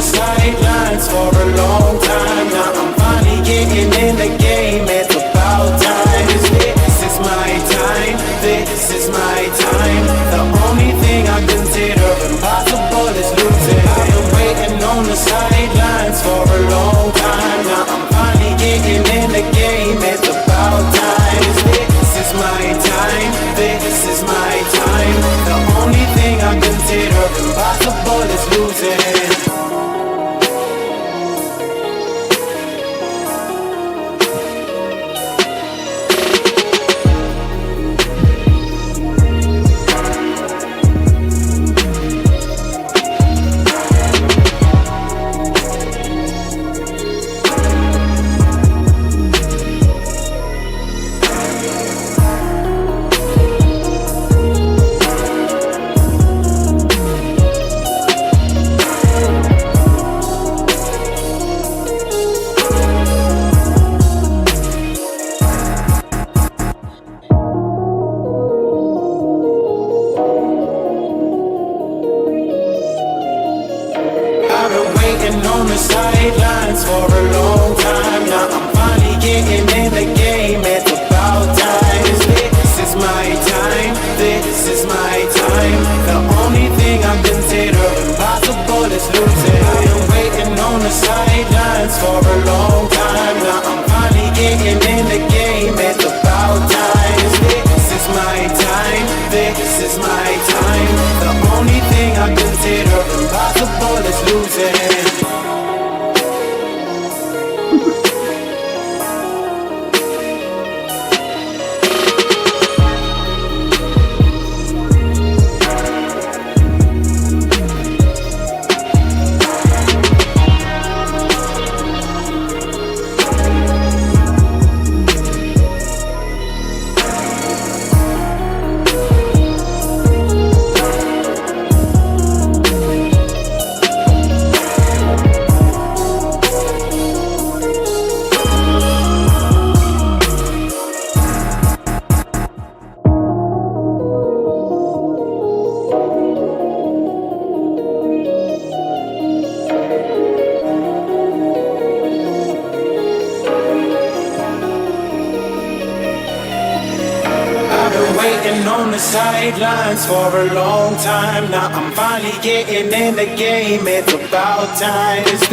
the sidelines for a long time. Now I'm finally getting in the game. It's about time. This is my time. This is my time. The only thing I consider impossible is losing. I've been waiting on the sidelines for a long time. Now I'm finally getting in the game. It's about time. This is my time. This is my time. The only thing I consider impossible is losing. On the sidelines for a long time. Now I'm finally getting in the game. It's about time. This is my time. This is my time. The only thing I consider impossible is losing. I've been waiting on the sidelines for a long time. Now I'm finally getting in the game. It's about time. This is my time. This is my time. The only thing I consider impossible is losing. On the sidelines for a long time. Now I'm finally getting in the game. It's about time. This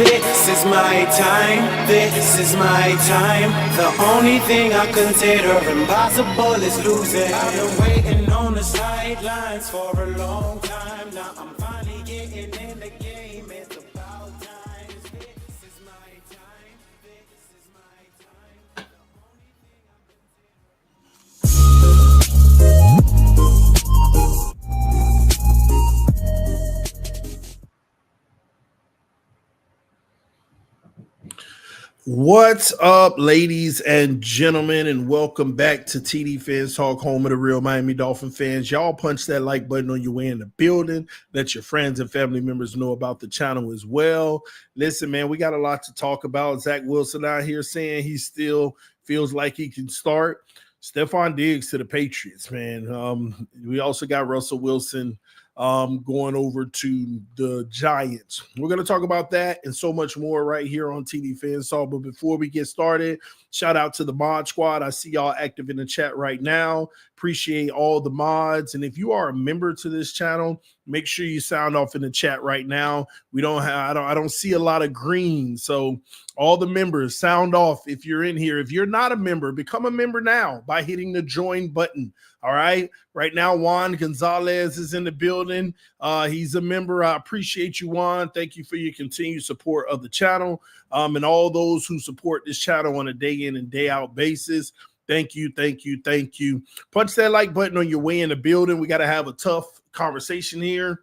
is my time. This is my time. The only thing I consider impossible is losing. I've been waiting on the sidelines for a long time. Now I'm finally getting in the game. It's about time. This is my time. This is my time. What's up, ladies and gentlemen, and welcome back to TD Fans Talk, home of the real Miami Dolphin fans. Y'all punch that like button on your way in the building. Let your friends and family members know about the channel as well. Listen, man, we got a lot to talk about. Zach Wilson out here saying he still feels like he can start. Stefon Diggs to the Patriots, man. We also got Russell Wilson going over to the Giants. We're going to talk about that and so much more right here on TD Fans Talk. But before we get started, shout out to the mod squad. I see y'all active in the chat right now. Appreciate all the mods. And if you are a member to this channel, make sure you sound off in the chat right now. I don't see a lot of green. So all the members, sound off if you're in here. If you're not a member, become a member now by hitting the join button. All right. Right now, Juan Gonzalez is in the building. He's a member. I appreciate you, Juan. Thank you for your continued support of the channel, and all those who support this channel on a day in and day out basis. Thank you, thank you, thank you. Punch that like button on your way in the building. We got to have a tough conversation here.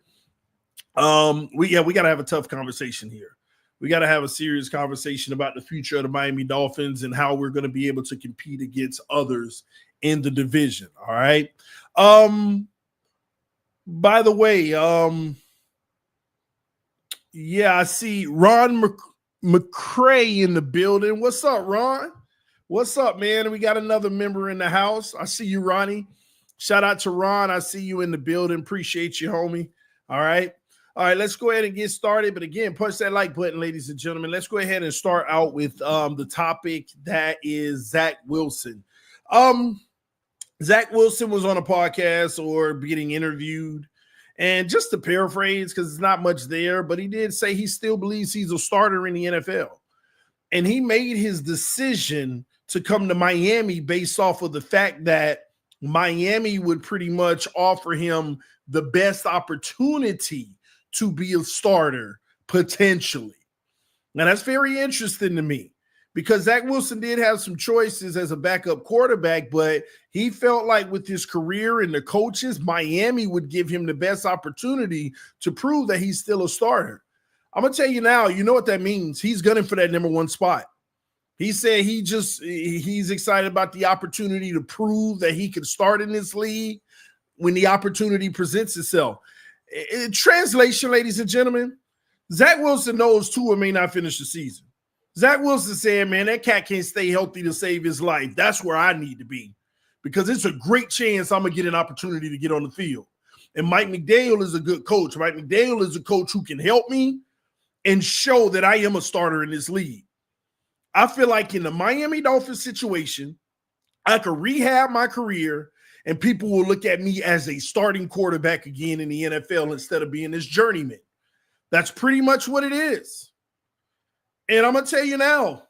We got to have a tough conversation here. We got to have a serious conversation about the future of the Miami Dolphins and how we're going to be able to compete against others in the division. All right. By the way, yeah, I see Ron McCray in the building. What's up, Ron? What's up, man? We got another member in the house. I see you, Ronnie. Shout out to Ron. I see you in the building. Appreciate you, homie. All right. All right, let's go ahead and get started. But again, punch that like button, ladies and gentlemen. Let's go ahead and start out with the topic that is Zach Wilson. Zach Wilson was on a podcast or getting interviewed. And just to paraphrase, because there's not much there, but he did say he still believes he's a starter in the NFL. And he made his decision to come to Miami based off of the fact that Miami would pretty much offer him the best opportunity to be a starter, potentially. Now, that's very interesting to me because Zach Wilson did have some choices as a backup quarterback, but he felt like with his career and the coaches, Miami would give him the best opportunity to prove that he's still a starter. I'm going to tell you now, you know what that means. He's gunning for that number one spot. He said he's excited about the opportunity to prove that he can start in this league when the opportunity presents itself. Translation, ladies and gentlemen, Zach Wilson knows Tua may not finish the season. Zach Wilson said, man, that cat can't stay healthy to save his life. That's where I need to be because it's a great chance I'm going to get an opportunity to get on the field. And Mike McDaniel is a good coach. Mike McDaniel is a coach who can help me and show that I am a starter in this league. I feel like in the Miami Dolphins situation, I could rehab my career and people will look at me as a starting quarterback again in the NFL instead of being this journeyman. That's pretty much what it is. And I'm going to tell you now,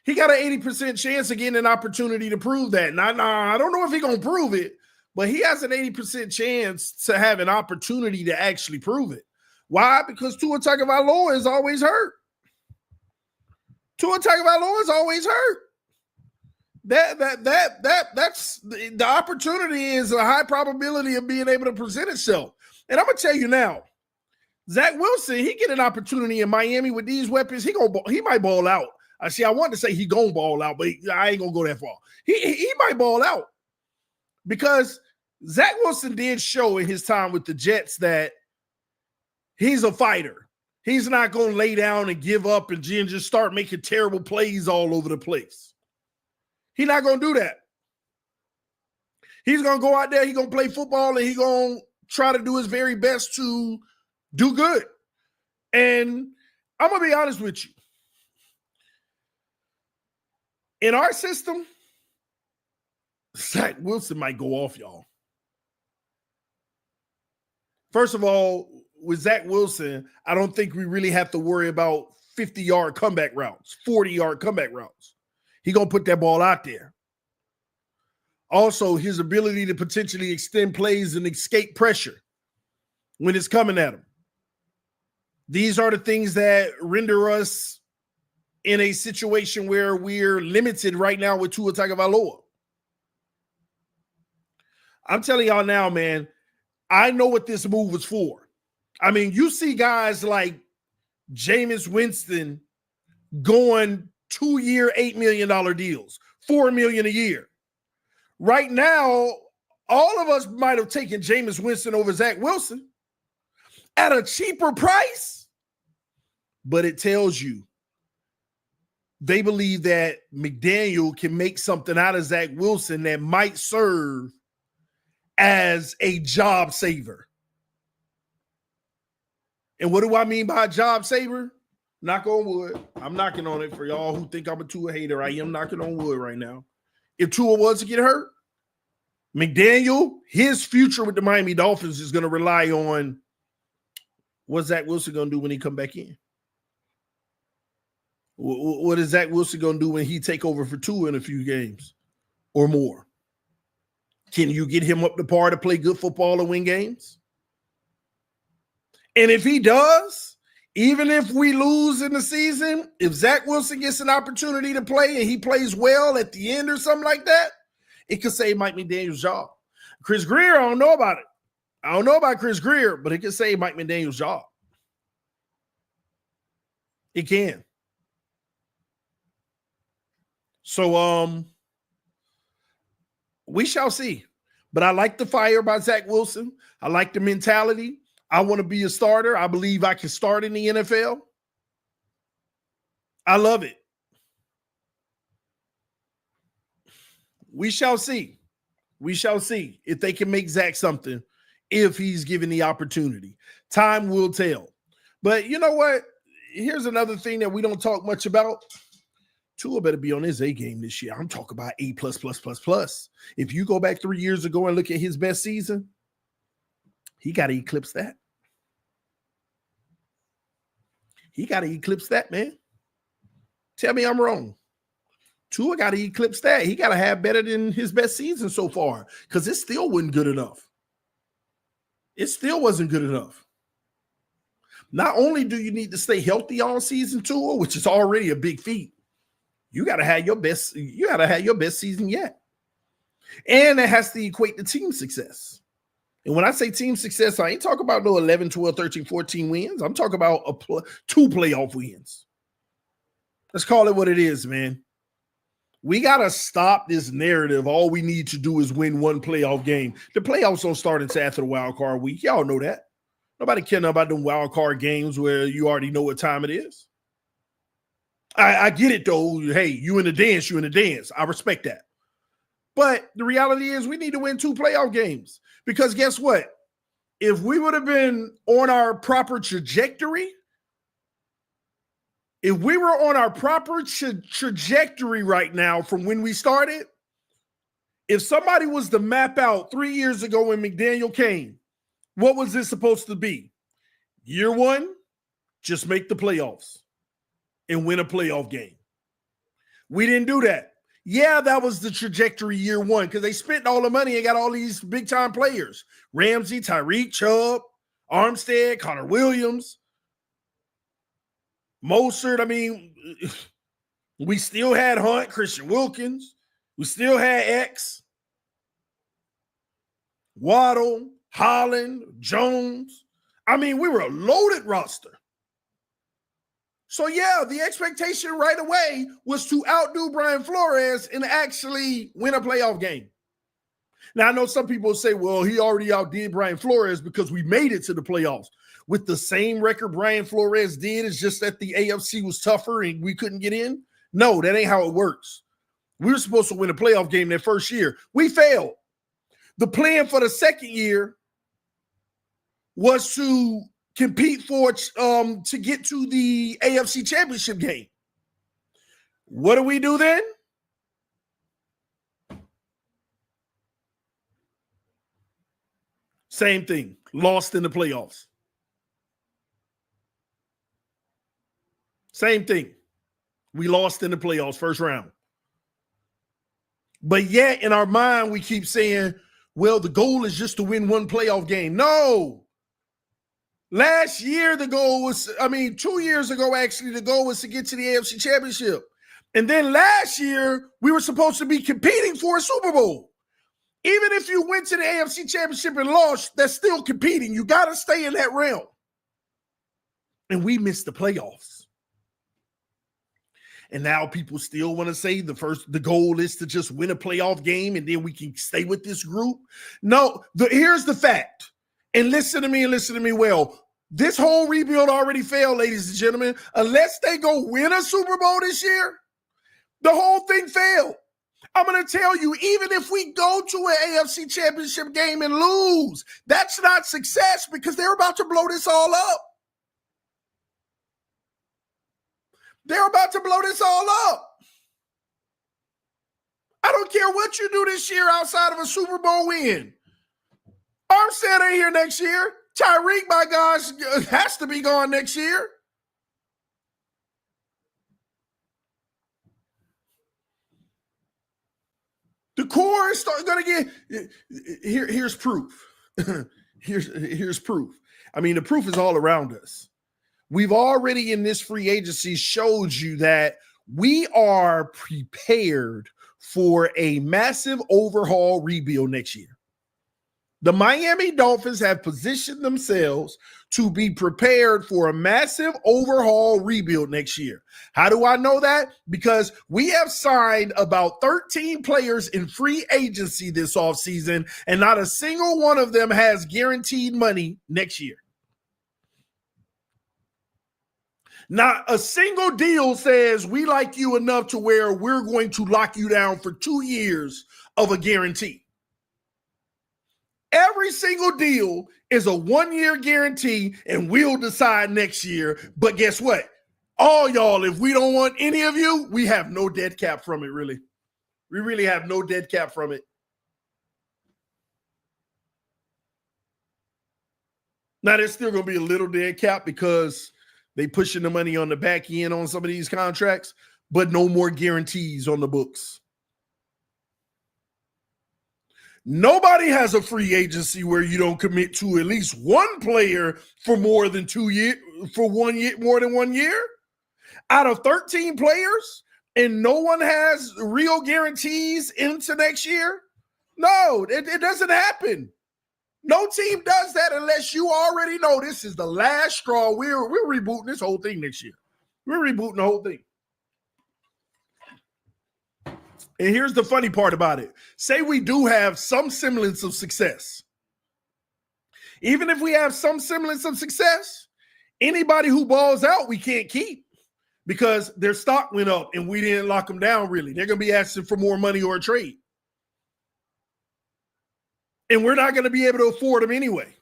he got an 80% chance of getting an opportunity to prove that. Now, I don't know if he's going to prove it, but he has an 80% chance to have an opportunity to actually prove it. Why? Because Tua Tagovailoa is always hurt. Tua Tagovailoa is always hurt. That's the opportunity is a high probability of being able to present itself. And I'm gonna tell you now, Zach Wilson, he get an opportunity in Miami with these weapons. He might ball out. I wanted to say he gonna ball out, but I ain't gonna go that far. He might ball out because Zach Wilson did show in his time with the Jets that he's a fighter. He's not gonna lay down and give up and just start making terrible plays all over the place. He's not going to do that. He's going to go out there, he's going to play football, and he's going to try to do his very best to do good. And I'm going to be honest with you. In our system, Zach Wilson might go off, y'all. First of all, with Zach Wilson, I don't think we really have to worry about 50-yard comeback routes, 40-yard comeback routes. He's going to put that ball out there. Also, his ability to potentially extend plays and escape pressure when it's coming at him. These are the things that render us in a situation where we're limited right now with Tua Tagovailoa. I'm telling y'all now, man, I know what this move was for. I mean, you see guys like Jameis Winston going 2-year, $8 million deals, $4 million a year. Right now, all of us might have taken Jameis Winston over Zach Wilson at a cheaper price, but it tells you they believe that McDaniel can make something out of Zach Wilson that might serve as a job saver. And what do I mean by a job saver? Knock on wood. I'm knocking on it for y'all who think I'm a Tua hater. I am knocking on wood right now. If Tua was to get hurt, McDaniel, his future with the Miami Dolphins is going to rely on what's Zach Wilson going to do when he come back in. What is Zach Wilson going to do when he take over for Tua in a few games or more? Can you get him up to par to play good football and win games? And if he does, even if we lose in the season, if Zach Wilson gets an opportunity to play and he plays well at the end or something like that, it could save Mike McDaniel's job. Chris Grier, I don't know about it. I don't know about Chris Grier, but it could save Mike McDaniel's job. It can. So we shall see. But I like the fire by Zach Wilson. I like the mentality. I want to be a starter. I believe I can start in the NFL. I love it. We shall see. We shall see if they can make Zach something if he's given the opportunity. Time will tell. But you know what? Here's another thing that we don't talk much about. Tua better be on his A game this year. I'm talking about A++++. If you go back 3 years ago and look at his best season, he got to eclipse that. He got to eclipse that, man. Tell me I'm wrong. Tua got to eclipse that. He got to have better than his best season so far because it still wasn't good enough. It still wasn't good enough. Not only do you need to stay healthy all season, Tua, which is already a big feat, you got to have your best. You got to have your best season yet, and it has to equate to team success. And when I say team success, I ain't talking about no 11, 12, 13, 14 wins. I'm talking about 2 playoff wins. Let's call it what it is, man. We got to stop this narrative. All we need to do is win 1 playoff game. The playoffs don't start until after the wild card week. Y'all know that. Nobody cares about them wild card games where you already know what time it is. I get it, though. Hey, you in the dance, you in the dance. I respect that. But the reality is we need to win 2 playoff games because guess what? If we would have been on our proper trajectory, if we were on our proper trajectory right now from when we started, if somebody was to map out 3 years ago when McDaniel came, what was this supposed to be? Year 1, just make the playoffs and win a playoff game. We didn't do that. Yeah, that was the trajectory year 1 because they spent all the money and got all these big-time players. Ramsey, Tyreek, Chubb, Armstead, Connor Williams, Mostert. I mean, we still had Hunt, Christian Wilkins. We still had X, Waddle, Holland, Jones. I mean, we were a loaded roster. So, yeah, the expectation right away was to outdo Brian Flores and actually win a playoff game. Now, I know some people say, well, he already outdid Brian Flores because we made it to the playoffs. With the same record Brian Flores did, it's just that the AFC was tougher and we couldn't get in. No, that ain't how it works. We were supposed to win a playoff game that first year. We failed. The plan for the second year was to compete for to get to the AFC Championship game. What do we do then? Same thing. Lost in the playoffs. Same thing. We lost in the playoffs, first round. But yet in our mind, we keep saying, well, the goal is just to win 1 playoff game. No. Last year, the goal was, 2 years ago, actually, the goal was to get to the AFC Championship. And then last year, we were supposed to be competing for a Super Bowl. Even if you went to the AFC Championship and lost, that's still competing. You got to stay in that realm. And we missed the playoffs. And now people still want to say the goal is to just win a playoff game and then we can stay with this group. No, here's the fact. And listen to me well. This whole rebuild already failed, ladies and gentlemen. Unless they go win a Super Bowl this year, the whole thing failed. I'm going to tell you, even if we go to an AFC Championship game and lose, that's not success because they're about to blow this all up. They're about to blow this all up. I don't care what you do this year outside of a Super Bowl win. Armstead ain't here next year. Tyreek, my gosh, has to be gone next year. The core is going to get here's proof. here's proof. I mean, the proof is all around us. We've already in this free agency showed you that we are prepared for a massive overhaul rebuild next year. The Miami Dolphins have positioned themselves to be prepared for a massive overhaul rebuild next year. How do I know that? Because we have signed about 13 players in free agency this offseason, and not a single one of them has guaranteed money next year. Not a single deal says we like you enough to where we're going to lock you down for 2 years of a guarantee. Every single deal is a 1-year guarantee, and we'll decide next year. But guess what? All y'all, if we don't want any of you, we have no dead cap from it, really. We really have no dead cap from it. Now, there's still going to be a little dead cap because they pushing the money on the back end on some of these contracts, but no more guarantees on the books. Nobody has a free agency where you don't commit to at least one player for more than 2 years, for 1 year, more than 1 year. Out of 13 players, and no one has real guarantees into next year? No, it doesn't happen. No team does that unless you already know this is the last straw. We're rebooting this whole thing next year. We're rebooting the whole thing. And here's the funny part about it. Say we do have some semblance of success. Even if we have some semblance of success, anybody who balls out, we can't keep because their stock went up and we didn't lock them down really. They're going to be asking for more money or a trade. And we're not going to be able to afford them anyway.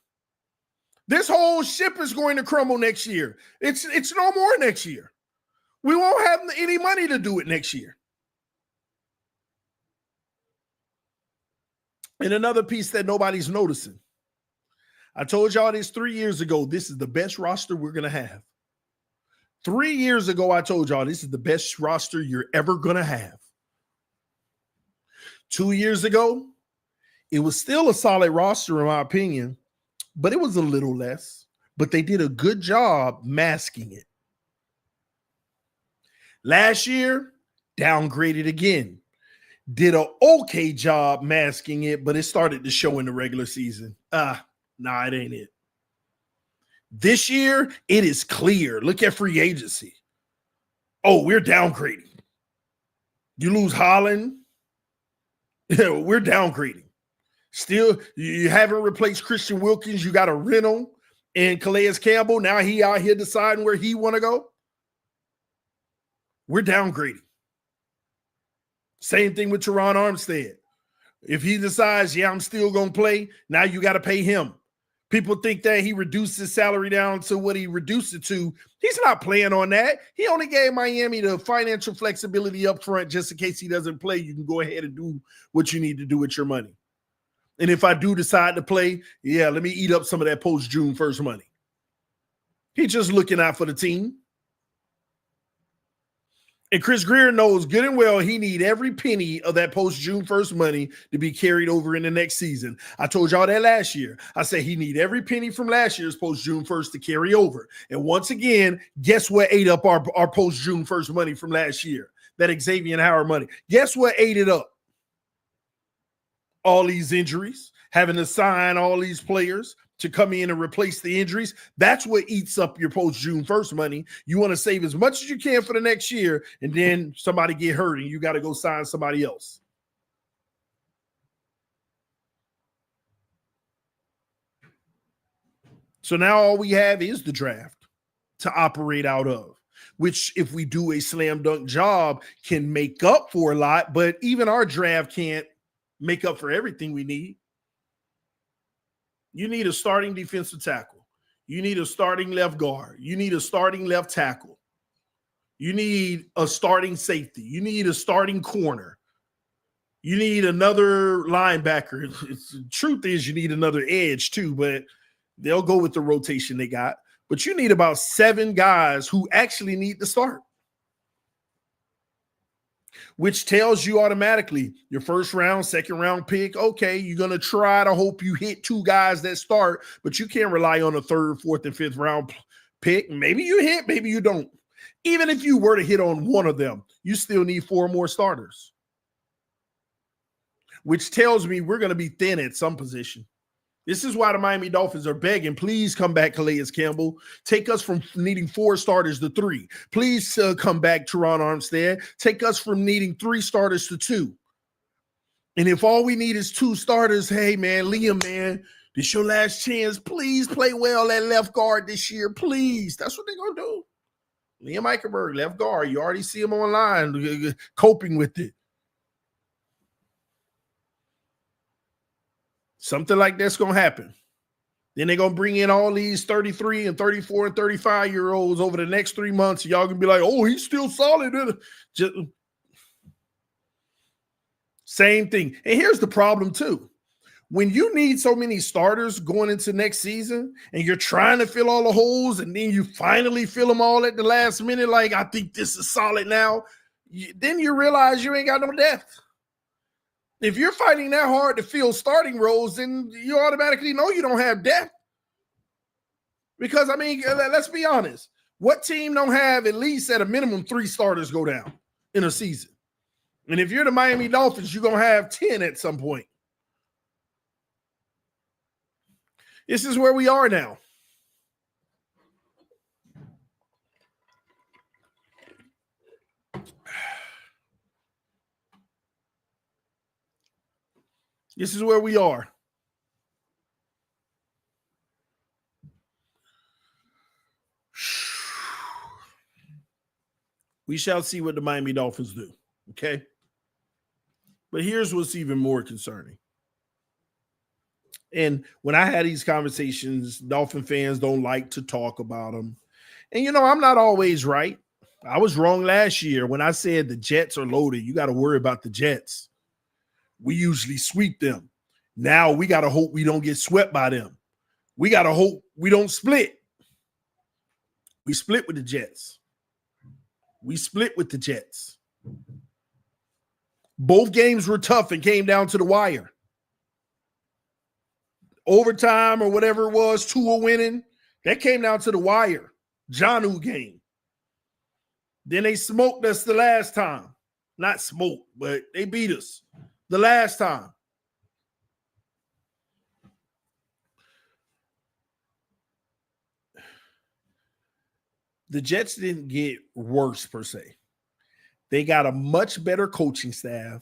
This whole ship is going to crumble next year. It's no more next year. We won't have any money to do it next year. And another piece that nobody's noticing. I told y'all this 3 years ago. This is the best roster we're going to have. 3 years ago, I told y'all this is the best roster you're ever going to have. 2 years ago, it was still a solid roster, in my opinion, but it was a little less. But they did a good job masking it. Last year, downgraded again. Did an okay job masking it, but it started to show in the regular season. Nah, it ain't it. This year, it is clear. Look at free agency. Oh, we're downgrading. You lose Holland, we're downgrading. Still, you haven't replaced Christian Wilkins. You got a rental and Calais Campbell. Now he out here deciding where he want to go. We're downgrading. Same thing with Teron Armstead. If he decides, yeah, I'm still going to play, now you got to pay him. People think that he reduced his salary down to what he reduced it to. He's not playing on that. He only gave Miami the financial flexibility up front just in case he doesn't play. You can go ahead and do what you need to do with your money. And if I do decide to play, yeah, let me eat up some of that post-June 1st money. He's just looking out for the team. And Chris Greer knows good and well he need every penny of that post-June 1st money to be carried over in the next season. I told y'all that last year. I said he need every penny from last year's post-June 1st to carry over. And once again, guess what ate up our post-June 1st money from last year? That Xavier Howard money. Guess what ate it up? All these injuries, having to sign all these players to come in and replace the injuries. That's what eats up your post-June 1st money. You want to save as much as you can for the next year, and then somebody get hurt and you got to go sign somebody else. So now all we have is the draft to operate out of, which if we do a slam dunk job can make up for a lot, but even our draft can't make up for everything we need. You need a starting defensive tackle. You need a starting left guard. You need a starting left tackle. You need a starting safety. You need a starting corner. You need another linebacker. The truth is you need another edge too, but they'll go with the rotation they got. But you need about 7 guys who actually need to start, which tells you automatically your first round, second round pick. Okay, you're going to try to hope you hit 2 guys that start, but you can't rely on a 3rd, 4th, and 5th round pick. Maybe you hit, maybe you don't. Even if you were to hit on one of them, you still need 4 more starters, which tells me we're going to be thin at some position. This is why the Miami Dolphins are begging, please come back, Calais Campbell. Take us from needing 4 starters to 3. Please come back, Teron Armstead. Take us from needing 3 starters to 2. And if all we need is 2 starters, hey, man, Liam, man, this your last chance. Please play well at left guard this year, please. That's what they're going to do. Liam Eichenberg, left guard. You already see him online coping with it. Something like that's going to happen. Then they're going to bring in all these 33 and 34 and 35-year-olds over the next 3 months. Y'all going to be like, oh, he's still solid. Just, same thing. And here's the problem, too. When you need so many starters going into next season and you're trying to fill all the holes and then you finally fill them all at the last minute, like, I think this is solid now, then you realize you ain't got no depth. If you're fighting that hard to fill starting roles, then you automatically know you don't have depth. Because, I mean, let's be honest. What team don't have at least at a minimum 3 starters go down in a season? And if you're the Miami Dolphins, you're going to have 10 at some point. This is where we are now. This is where we are. We shall see what the Miami Dolphins do, okay? But here's what's even more concerning. And when I had these conversations, Dolphin fans don't like to talk about them. And, you know, I'm not always right. I was wrong last year when I said the Jets are loaded. You got to worry about the Jets. We usually sweep them. Now we got to hope we don't get swept by them. We got to hope we don't split. We split with the Jets. We split with the Jets. Both games were tough and came down to the wire. Overtime or whatever it was, Tua winning, that came down to the wire. Jonnu game. Then they smoked us the last time. Not smoked, but they beat us the last time. The Jets didn't get worse per se. They got a much better coaching staff,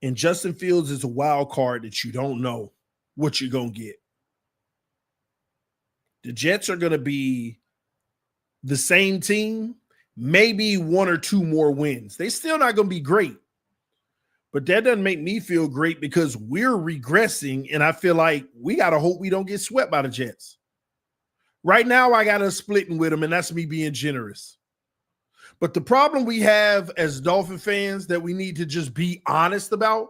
and Justin Fields is a wild card that you don't know what you're going to get. The Jets are going to be the same team, maybe 1 or 2 more wins. They're still not going to be great, but that doesn't make me feel great because we're regressing, and I feel like we got to hope we don't get swept by the Jets. Right now, I got us splitting with them, and that's me being generous. But the problem we have as Dolphin fans that we need to just be honest about,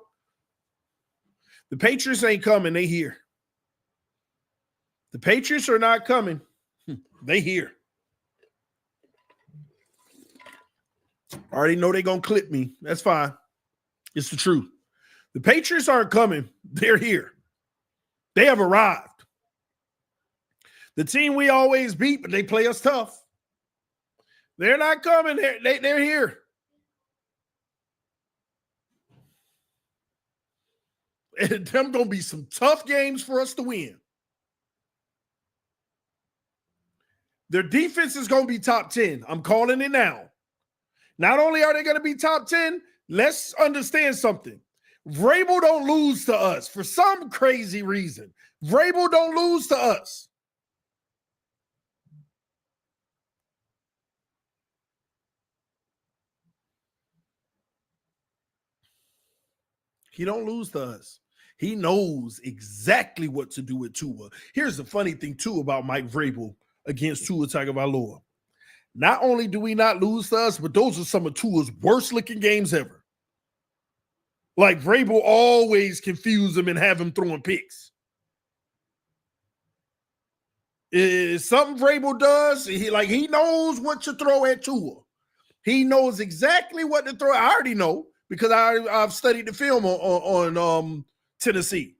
the Patriots ain't coming, they here. The Patriots are not coming, they here. I already know they're going to clip me. That's fine. It's the truth. The Patriots aren't coming, they're here. They have arrived. The team we always beat, but they play us tough. They're not coming. They're here. And them going to be some tough games for us to win. Their defense is going to be top 10. I'm calling it now. Not only are they going to be top 10, let's understand something. Vrabel don't lose to us for some crazy reason. Vrabel don't lose to us. He don't lose to us. He knows exactly what to do with Tua. Here's the funny thing, too, about Mike Vrabel against Tua Tagovailoa. Not only do we not lose to us, but those are some of Tua's worst-looking games ever. Like, Vrabel always confuse him and have him throwing picks. It's something Vrabel does, he knows what to throw at Tua. He knows exactly what to throw. I already know, because I've studied the film on Tennessee.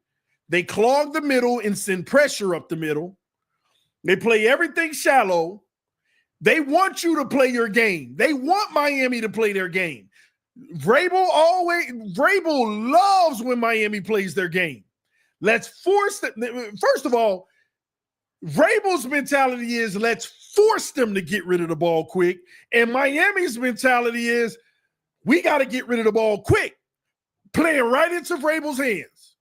They clog the middle and send pressure up the middle. They play everything shallow. They want you to play your game. They want Miami to play their game. Vrabel loves when Miami plays their game. Let's force them. First of all, Vrabel's mentality is let's force them to get rid of the ball quick. And Miami's mentality is we got to get rid of the ball quick, playing right into Vrabel's hands.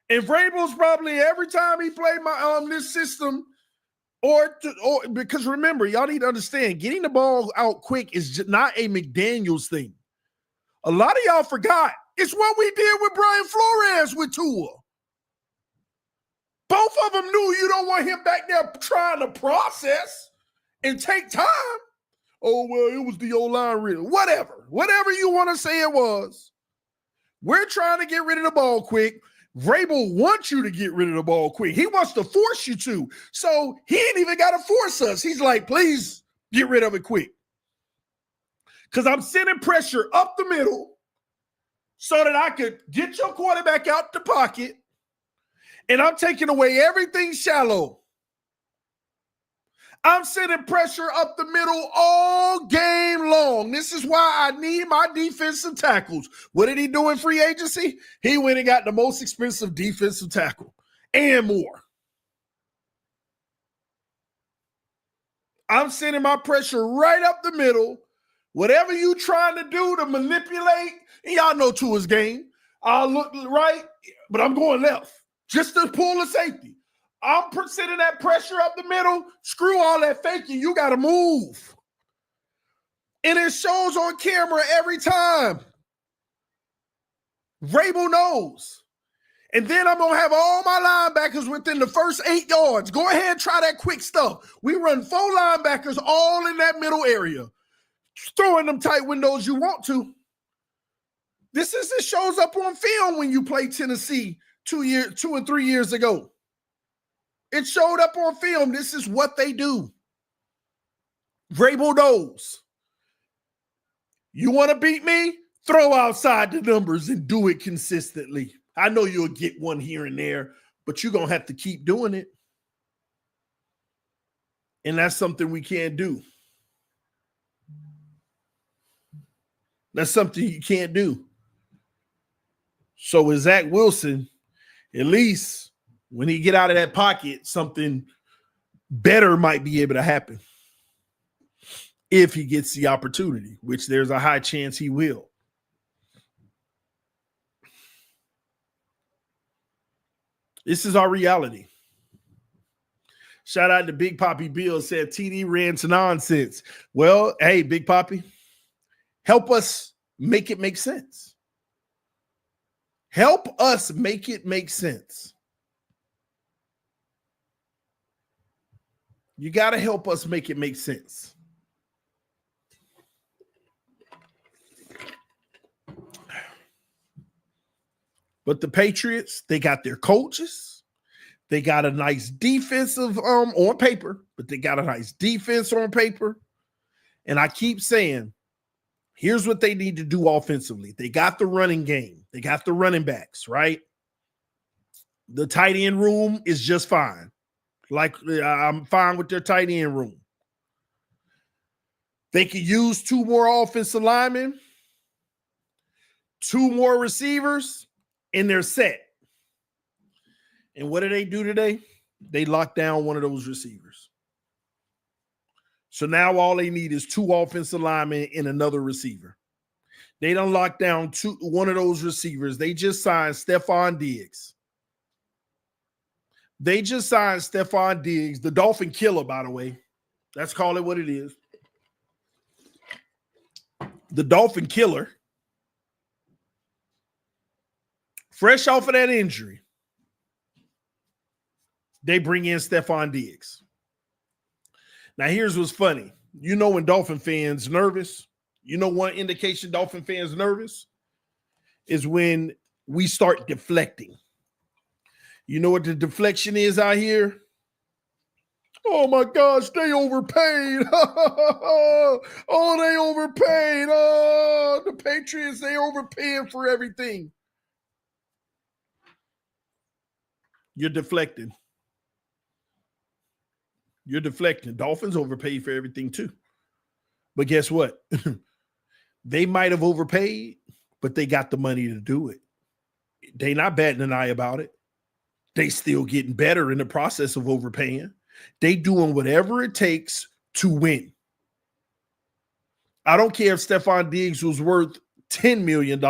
And Vrabel's probably every time he played this system, or because remember, y'all need to understand, getting the ball out quick is not a McDaniels thing. A lot of y'all forgot. It's what we did with Brian Flores with Tua. Both of them knew you don't want him back there trying to process and take time. Oh, well, it was the O-line really. Whatever you want to say it was. We're trying to get rid of the ball quick. Vrabel wants you to get rid of the ball quick. He wants to force you to. So he ain't even got to force us. He's like, please get rid of it quick. Because I'm sending pressure up the middle so that I could get your quarterback out the pocket, and I'm taking away everything shallow. I'm sending pressure up the middle all game long. This is why I need my defensive tackles. What did he do in free agency? He went and got the most expensive defensive tackle and more. I'm sending my pressure right up the middle. Whatever you trying to do to manipulate, and y'all know Tua's game. I'll look right, but I'm going left just to pull the safety. I'm sending that pressure up the middle. Screw all that faking. You got to move. And it shows on camera every time. Vrabel knows. And then I'm going to have all my linebackers within the first 8 yards. Go ahead and try that quick stuff. We run 4 linebackers all in that middle area. Throw in them tight windows you want to. This shows up on film when you play Tennessee 2 and 3 years ago. It showed up on film. This is what they do. Vrabel knows. You want to beat me? Throw outside the numbers and do it consistently. I know you'll get one here and there, but you're going to have to keep doing it. And that's something we can't do. That's something you can't do. So with Zach Wilson, at least when he get out of that pocket, something better might be able to happen if he gets the opportunity, which there's a high chance he will. This is our reality. Shout out to Big Poppy Bill, said TD ran to nonsense. Well, hey, Big Poppy, help us make it make sense. Help us make it make sense. You got to help us make it make sense. But the Patriots, they got their coaches. They got a nice defensive on paper, but they got a nice defense on paper. And I keep saying, here's what they need to do offensively. They got the running game. They got the running backs, right? The tight end room is just fine. Like, I'm fine with their tight end room. They could use 2 more offensive linemen, 2 more receivers, and they're set. And what do they do today? They lock down one of those receivers. So now all they need is 2 offensive linemen and another receiver. They done locked down one of those receivers. They just signed Stefon Diggs. They just signed Stefon Diggs, the Dolphin killer, by the way. Let's call it what it is. The Dolphin killer. Fresh off of that injury, they bring in Stefon Diggs. Now, here's what's funny. You know when Dolphin fans nervous, you know one indication Dolphin fans nervous is when we start deflecting. You know what the deflection is out here? Oh, my gosh, they overpaid. Oh, they overpaid. Oh, the Patriots, they overpaying for everything. You're deflecting. You're deflecting. Dolphins overpaid for everything too. But guess what? They might have overpaid, but they got the money to do it. They not batting an eye about it. They still getting better in the process of overpaying. They doing whatever it takes to win. I don't care if Stefon Diggs was worth $10 million.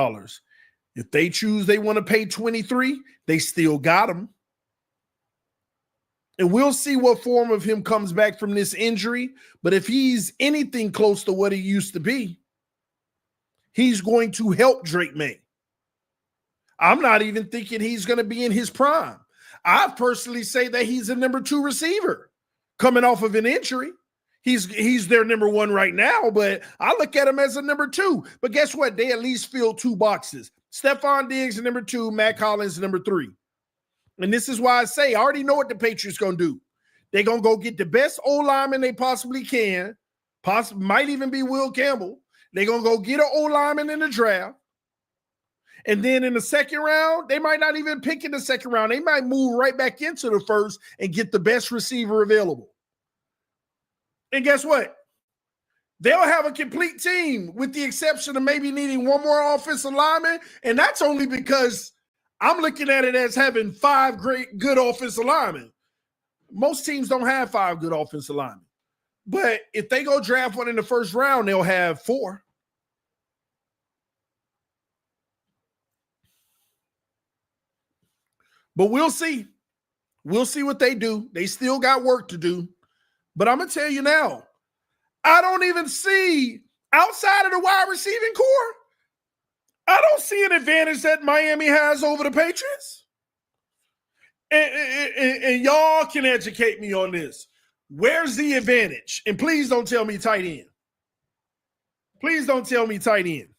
If they choose they want to pay 23, they still got him. And we'll see what form of him comes back from this injury. But if he's anything close to what he used to be, he's going to help Drake May. I'm not even thinking he's going to be in his prime. I personally say that he's a number 2 receiver coming off of an injury. He's their number 1 right now, but I look at him as a number 2. But guess what? They at least fill 2 boxes. Stefon Diggs, number 2, Matt Collins, number 3. And this is why I say I already know what the Patriots going to do. They're going to go get the best O-lineman they possibly can. Might even be Will Campbell. They're going to go get an O-lineman in the draft. And then in the second round, they might not even pick in the second round. They might move right back into the first and get the best receiver available. And guess what? They'll have a complete team with the exception of maybe needing one more offensive lineman. And that's only because I'm looking at it as having 5 good offensive linemen. Most teams don't have 5 good offensive linemen. But if they go draft one in the first round, they'll have 4. But we'll see. We'll see what they do. They still got work to do. But I'm going to tell you now, I don't even see, outside of the wide receiving core, I don't see an advantage that Miami has over the Patriots. And y'all can educate me on this. Where's the advantage? And please don't tell me tight end. Please don't tell me tight end.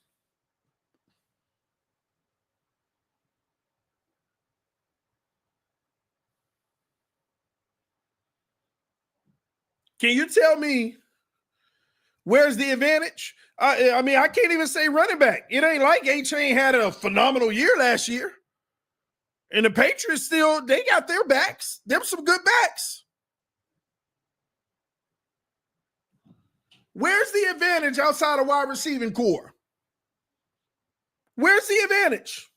Can you tell me where's the advantage? I mean, I can't even say running back. It ain't like A-Chain had a phenomenal year last year. And the Patriots still, they got their backs. Them some good backs. Where's the advantage outside of wide receiving core? Where's the advantage?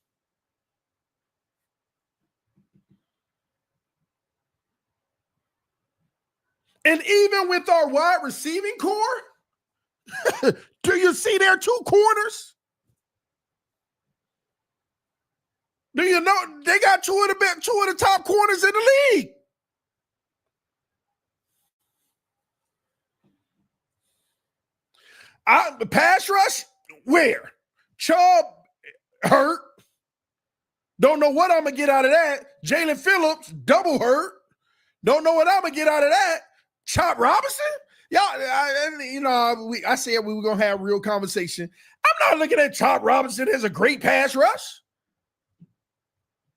And even with our wide receiving core, do you see their 2 corners? Do you know they got two of the top corners in the league? The pass rush, where? Chubb hurt. Don't know what I'm going to get out of that. Jalen Phillips, double hurt. Don't know what I'm going to get out of that. Chop Robinson? Y'all, I said we were going to have a real conversation. I'm not looking at Chop Robinson as a great pass rush.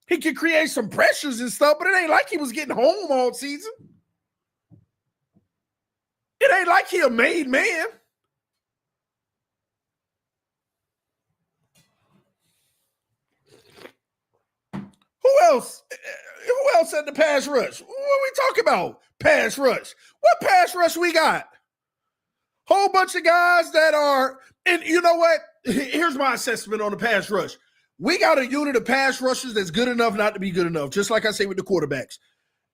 He could create some pressures and stuff, but it ain't like he was getting home all season. It ain't like he a made man. Who else? Who else at the pass rush? What are we talking about? Pass rush. What pass rush we got? Whole bunch of guys that are, and you know what? Here's my assessment on the pass rush. We got a unit of pass rushers that's good enough not to be good enough, just like I say with the quarterbacks.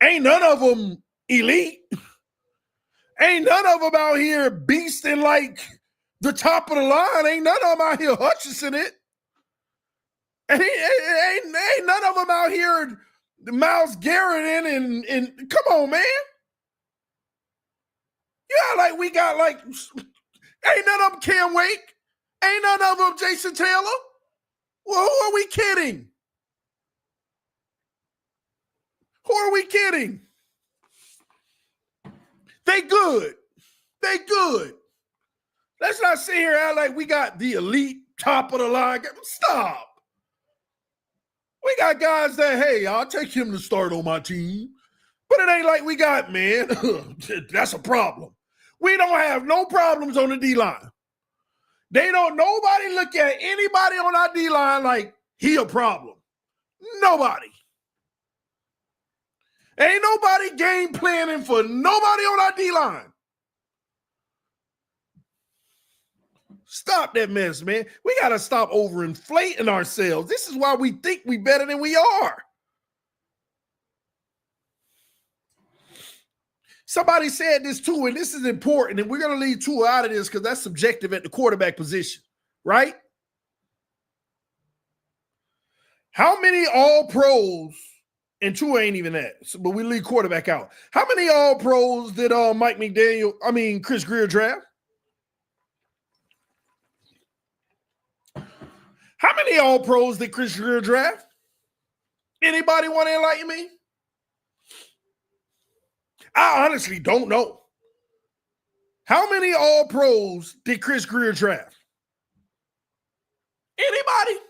Ain't none of them elite. Ain't none of them out here beasting like the top of the line. Ain't none of them out here Hutchinson it. And ain't none of them out here Myles Garrett and come on, man. Yeah, like we got like, ain't none of them Cam Wake. Ain't none of them Jason Taylor. Well, who are we kidding? Who are we kidding? They good. They good. Let's not sit here and act like we got the elite top of the line. Stop. We got guys that, hey, I'll take him to start on my team. But it ain't like we got, man, that's a problem. We don't have no problems on the D-line. Nobody look at anybody on our D-line like he a problem. Nobody. Ain't nobody game planning for nobody on our D-line. Stop that mess, man. We got to stop overinflating ourselves. This is why we think we better than we are. Somebody said this too, and this is important, and we're going to leave Tua out of this because that's subjective at the quarterback position, right? How many All-Pros, and Tua ain't even that, but we leave quarterback out. How many All-Pros did Chris Greer draft? How many All-Pros did Chris Greer draft? Anybody want to enlighten me? I honestly don't know. How many All-Pros did Chris Greer draft? Anybody?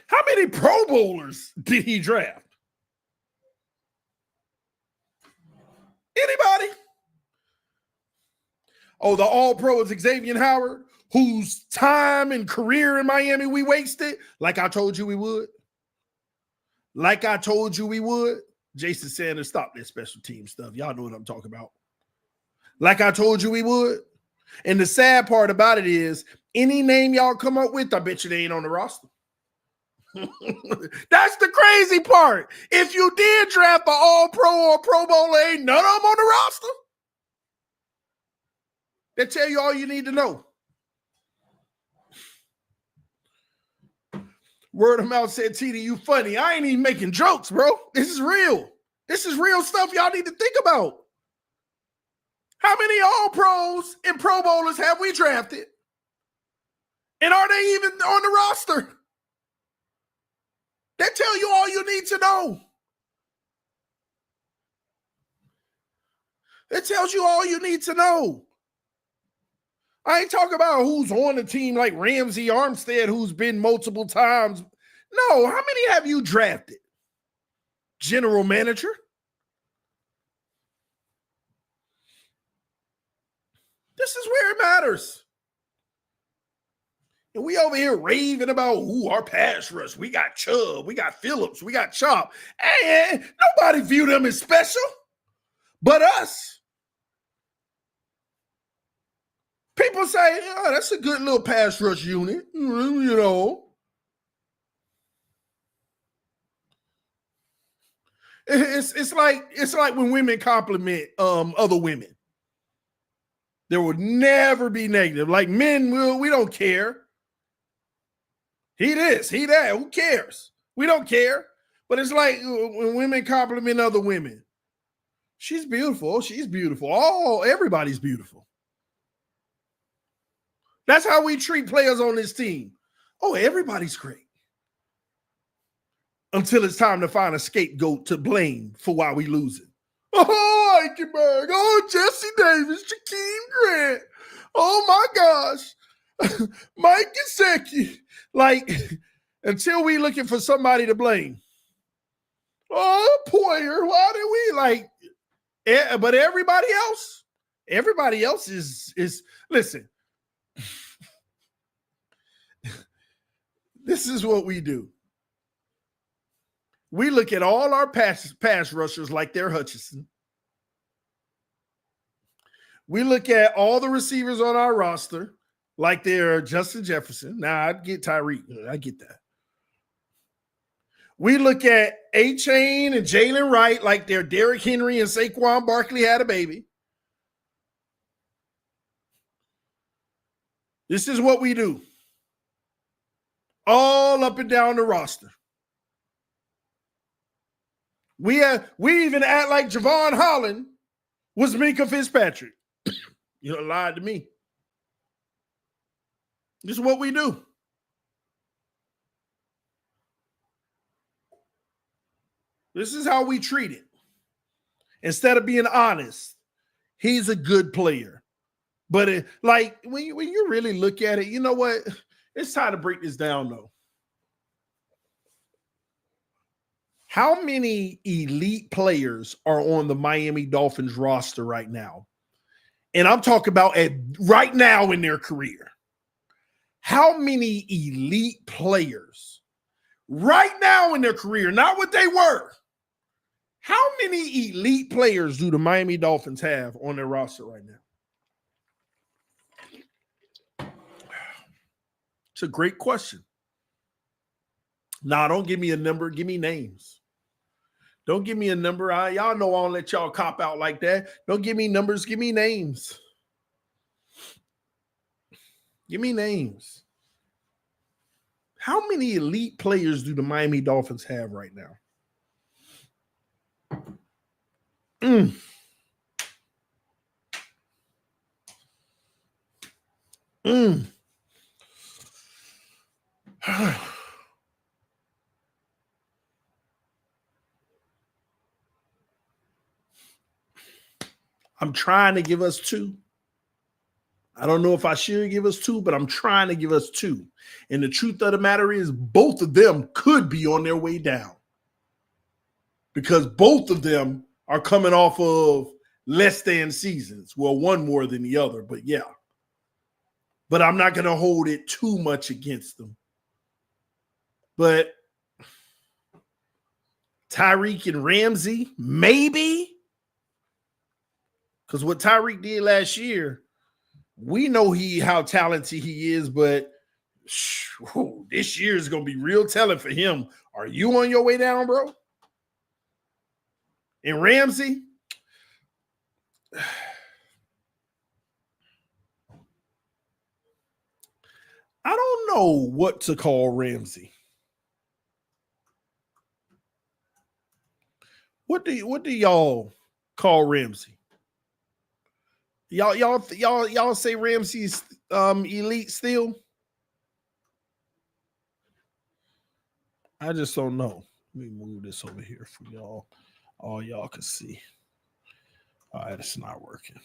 How many Pro Bowlers did he draft? Anybody? Oh, the All-Pro is Xavier Howard, whose time and career in Miami we wasted, like I told you we would. Like I told you we would. Jason Sanders, stop that special team stuff. Y'all know what I'm talking about. Like I told you we would. And the sad part about it is, any name y'all come up with, I bet you they ain't on the roster. That's the crazy part. If you did draft an All-Pro or Pro Bowler, ain't none of them on the roster. They tell you all you need to know. Word of mouth said, TD, you funny. I ain't even making jokes, bro. This is real. This is real stuff y'all need to think about. How many All-Pros and Pro Bowlers have we drafted? And are they even on the roster? That tell you all you need to know. That tells you all you need to know. I ain't talking about who's on the team like Ramsey Armstead, who's been multiple times. No, how many have you drafted? General manager? This is where it matters. And we over here raving about our pass rush. We got Chubb, we got Phillips, we got Chop. And nobody view them as special but us. People say, oh, that's a good little pass rush unit, you know. It's like when women compliment other women. There would never be negative. Like men, we don't care. He this, he that. Who cares? We don't care. But it's like when women compliment other women. She's beautiful. She's beautiful. Oh, everybody's beautiful. That's how we treat players on this team. Oh, everybody's great. Until it's time to find a scapegoat to blame for why we lose it. Oh, Eichenberg. Oh, Jesse Davis, Jakeem Grant. Oh, my gosh. Mike Gesicki. Like, until we looking for somebody to blame. Oh, Poyer. Why did we like? But everybody else is listen. This is what we do. We look at all our pass rushers like they're Hutchinson. We look at all the receivers on our roster like they're Justin Jefferson. Now, I get Tyreek. I get that. We look at A-Chain and Jalen Wright like they're Derrick Henry and Saquon Barkley had a baby. This is what we do. All up and down the roster. We even act like Javon Holland was Minka Fitzpatrick. You lied to me. This is what we do. This is how we treat it. Instead of being honest, he's a good player. But when you really look at it, you know what? It's time to break this down, though. How many elite players are on the Miami Dolphins roster right now? And I'm talking about right now in their career. How many elite players right now in their career, not what they were. How many elite players do the Miami Dolphins have on their roster right now? It's a great question. Nah, don't give me a number. Give me names. Don't give me a number. Y'all know I don't let y'all cop out like that. Don't give me numbers. Give me names. Give me names. How many elite players do the Miami Dolphins have right now? I'm trying to give us 2. I don't know if I should give us 2, but I'm trying to give us 2. And the truth of the matter is both of them could be on their way down because both of them are coming off of less than seasons. Well, one more than the other, but yeah. But I'm not going to hold it too much against them. But Tyreek and Ramsey, maybe. Because what Tyreek did last year, we know how talented he is, but this year is going to be real telling for him. Are you on your way down, bro? And Ramsey, I don't know what to call Ramsey. What do y'all call Ramsey? Y'all say Ramsey's elite still? I just don't know. Let me move this over here for y'all. All y'all can see. All right, it's not working.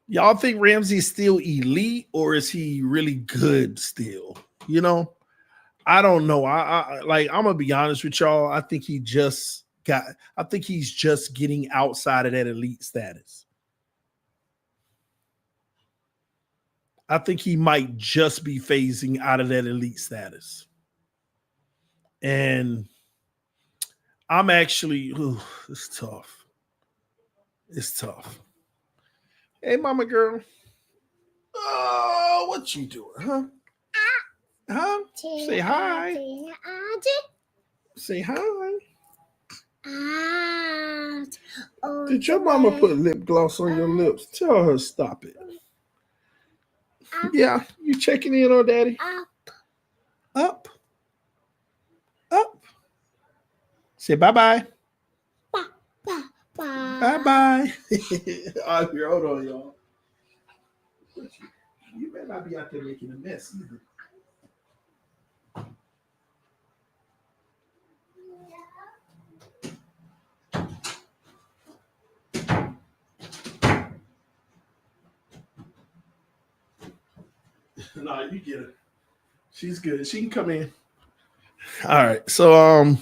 Y'all think Ramsey's still elite or is he really good still? You know, I don't know. I'm gonna be honest with y'all. I think he's just getting outside of that elite status. I think he might just be phasing out of that elite status. And I'm actually, it's tough. It's tough. Hey, mama girl. Oh, what you doing, huh? Huh? Say hi. Say hi. Did your mama put lip gloss on your lips? Tell her stop it. Yeah, you checking in on daddy? Up. Say bye-bye. Bye-bye. All right, hold on, y'all. You better not be out there making a mess either. No, you get her. She's good. She can come in. All right. So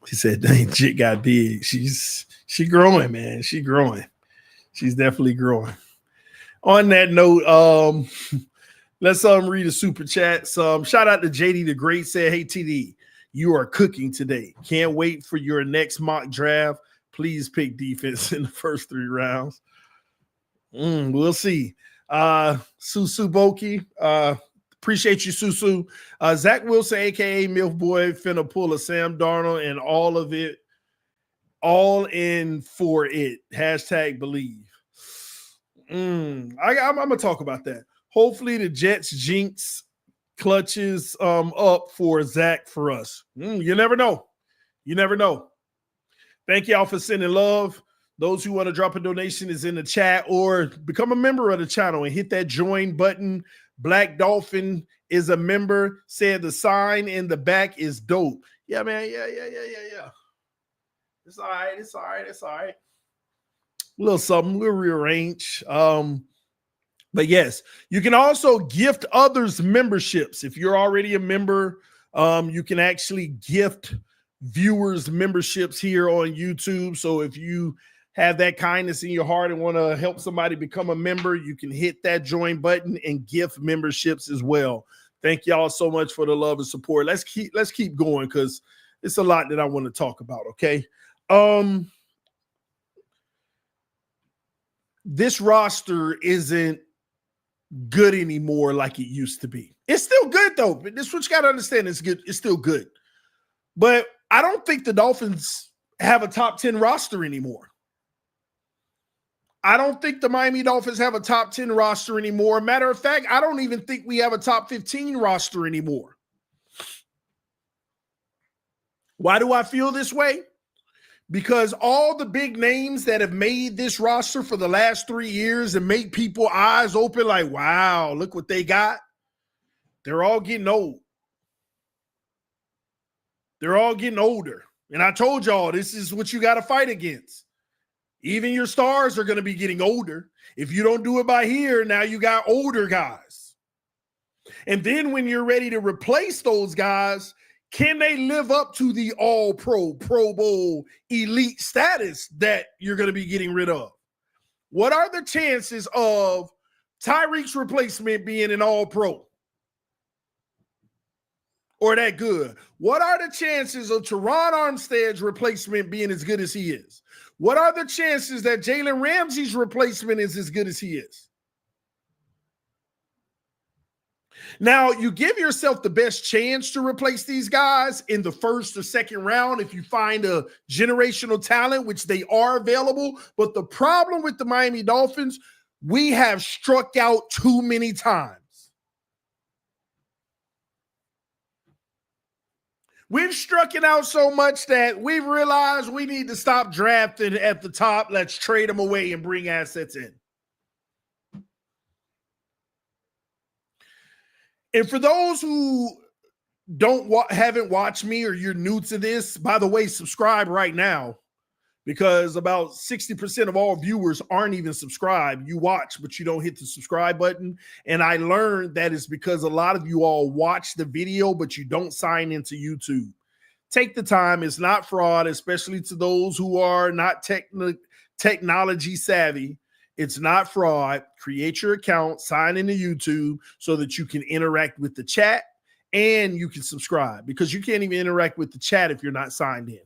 she said, dang, Jit got big. She growing, man. She growing. She's definitely growing. On that note, let's read the super chats. Shout out to JD the Great, said, hey TD, you are cooking today. Can't wait for your next mock draft. Please pick defense in the first 3 rounds. We'll see. Susu Boki, appreciate you, Susu. Zach Wilson, aka Milf Boy, finna pull a Sam Darnold and all of it, all in for it. Hashtag believe. I'm gonna talk about that. Hopefully the Jets jinx clutches up for Zach for us. You never know. You never know. Thank y'all for sending love. Those who want to drop a donation is in the chat or become a member of the channel and hit that join button. Black Dolphin is a member. Said the sign in the back is dope. Yeah, man. Yeah. It's all right. It's all right. A little something. We'll rearrange. But yes, you can also gift others memberships. If you're already a member, you can actually gift viewers memberships here on YouTube. So if you have that kindness in your heart and want to help somebody become a member, you can hit that join button and gift memberships as well. Thank y'all so much for the love and support. Let's keep going because it's a lot that I want to talk about. Okay. This roster isn't good anymore like it used to be. It's still good though. But this is what you got to understand. It's good. It's still good. But I don't think the Dolphins have a top 10 roster anymore. I don't think the Miami Dolphins have a top 10 roster anymore. Matter of fact, I don't even think we have a top 15 roster anymore. Why do I feel this way? because all the big names that have made this roster for the last 3 years and make people eyes open like, wow, look what they got. They're all getting old. They're all getting older. And I told y'all, this is what you got to fight against. Even your stars are going to be getting older. If you don't do it by here, now you got older guys. And then when you're ready to replace those guys, can they live up to the all-pro, Pro Bowl, elite status that you're going to be getting rid of? What are the chances of Tyreek's replacement being an all-pro? Or that good? What are the chances of Teron Armstead's replacement being as good as he is? What are the chances that Jalen Ramsey's replacement is as good as he is? Now, you give yourself the best chance to replace these guys in the first or second round if you find a generational talent, which they are available. But the problem with the Miami Dolphins, we have struck out too many times. We've struck it out so much that we've realized we need to stop drafting at the top. Let's trade them away and bring assets in. And for those who haven't watched me or you're new to this, by the way, subscribe right now, because about 60% of all viewers aren't even subscribed. You watch, but you don't hit the subscribe button. And I learned that is because a lot of you all watch the video, but you don't sign into YouTube. Take the time. It's not fraud, especially to those who are not technology savvy. It's not fraud. Create your account, sign into YouTube so that you can interact with the chat and you can subscribe, because you can't even interact with the chat if you're not signed in.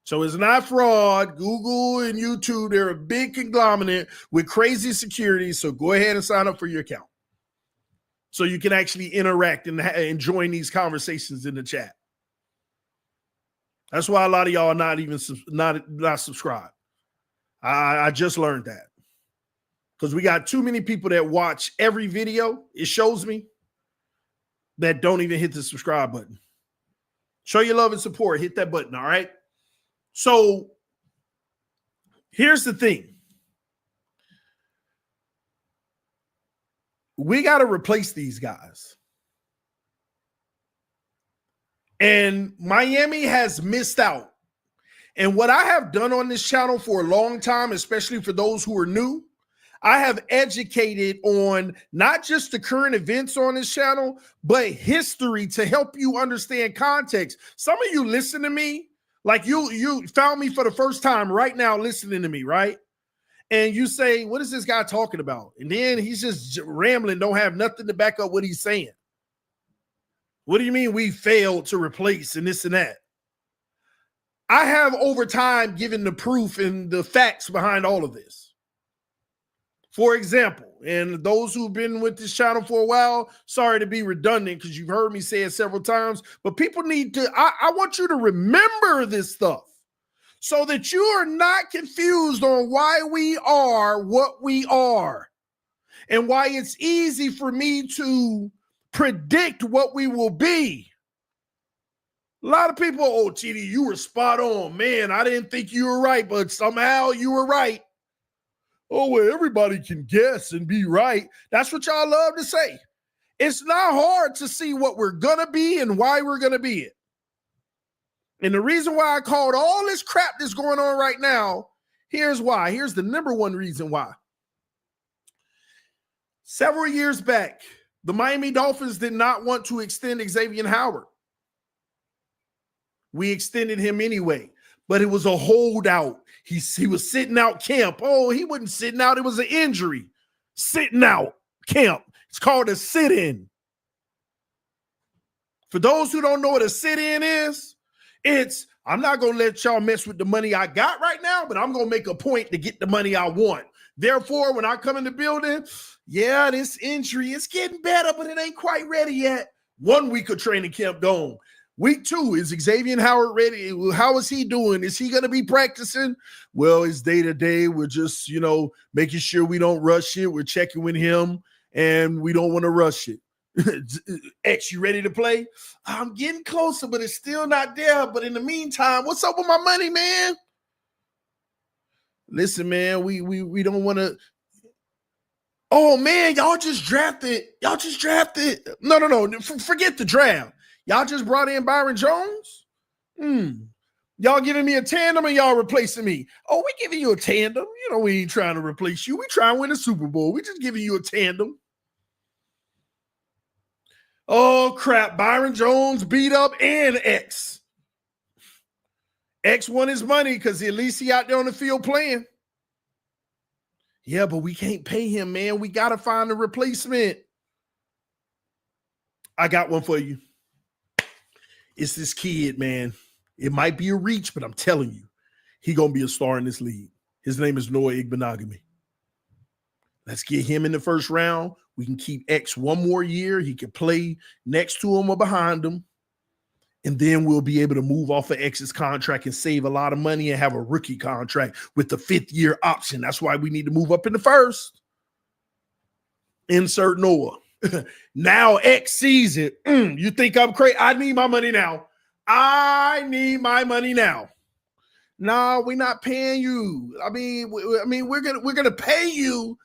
So it's not fraud. Google and YouTube, they're a big conglomerate with crazy security. So go ahead and sign up for your account so you can actually interact and join these conversations in the chat. That's why a lot of y'all are not even not subscribed. I just learned that, because we got too many people that watch every video. It shows me that don't even hit the subscribe button. Show your love and support. Hit that button, all right? So here's the thing. We got to replace these guys. And Miami has missed out. And what I have done on this channel for a long time, especially for those who are new, I have educated on not just the current events on this channel, but history to help you understand context. Some of you listen to me, like you found me for the first time right now listening to me, right? And you say, what is this guy talking about? And then he's just rambling, don't have nothing to back up what he's saying. What do you mean we failed to replace and this and that? I have over time given the proof and the facts behind all of this. For example, and those who've been with this channel for a while, sorry to be redundant because you've heard me say it several times, but people need to, I want you to remember this stuff so that you are not confused on why we are what we are and why it's easy for me to predict what we will be. A lot of people, oh, TD, you were spot on. Man, I didn't think you were right, but somehow you were right. Oh, well, everybody can guess and be right. That's what y'all love to say. It's not hard to see what we're going to be and why we're going to be it. And the reason why I called all this crap that's going on right now, here's why. Here's the number one reason why. Several years back, the Miami Dolphins did not want to extend Xavier Howard. We extended him anyway, but it was a holdout. He was sitting out camp. Oh, he wasn't sitting out. It was an injury. Sitting out camp. It's called a sit-in. For those who don't know what a sit-in is, it's, I'm not going to let y'all mess with the money I got right now, but I'm going to make a point to get the money I want. Therefore, when I come in the building, yeah, this injury is getting better, but it ain't quite ready yet. 1 week of training camp gone. Week 2, is Xavier Howard ready? How is he doing? Is he going to be practicing? Well, it's day-to-day. We're just, making sure we don't rush it. We're checking with him, and we don't want to rush it. X, you ready to play? I'm getting closer, but it's still not there. But in the meantime, what's up with my money, man? Listen, man, we don't want to. Oh man, y'all just drafted. No. Forget the draft. Y'all just brought in Byron Jones. Y'all giving me a tandem and y'all replacing me. Oh, we giving you a tandem. You know, we ain't trying to replace you. We trying to win a Super Bowl. We just giving you a tandem. Oh, crap. Byron Jones beat up and X. X won his money because at least he out there on the field playing. Yeah, but we can't pay him, man. We got to find a replacement. I got one for you. It's this kid, man. It might be a reach, but I'm telling you, he going to be a star in this league. His name is Noah Igbenogany. Let's get him in the first round. We can keep X one more year. He can play next to him or behind him. And then we'll be able to move off of X's contract and save a lot of money and have a rookie contract with the 5th-year option. That's why we need to move up in the first. Insert Noah. Now X sees it. You think I'm crazy? I need my money now. I need my money now. No, we're not paying you. I mean, we're gonna pay you.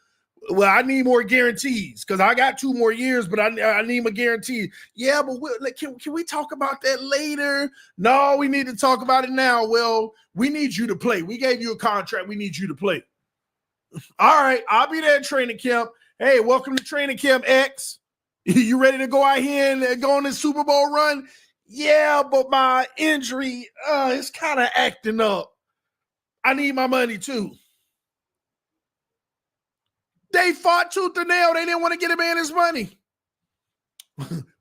Well, I need more guarantees because I got 2 more years, but I need my guarantee. Yeah, but can we talk about that later? No, we need to talk about it now. Well, we need you to play. We gave you a contract. We need you to play. All right, I'll be there at training camp. Hey, welcome to training camp, X. You ready to go out here and go on this Super Bowl run? Yeah, but my injury is kind of acting up. I need my money too. They fought tooth and nail. They didn't want to get a man his money.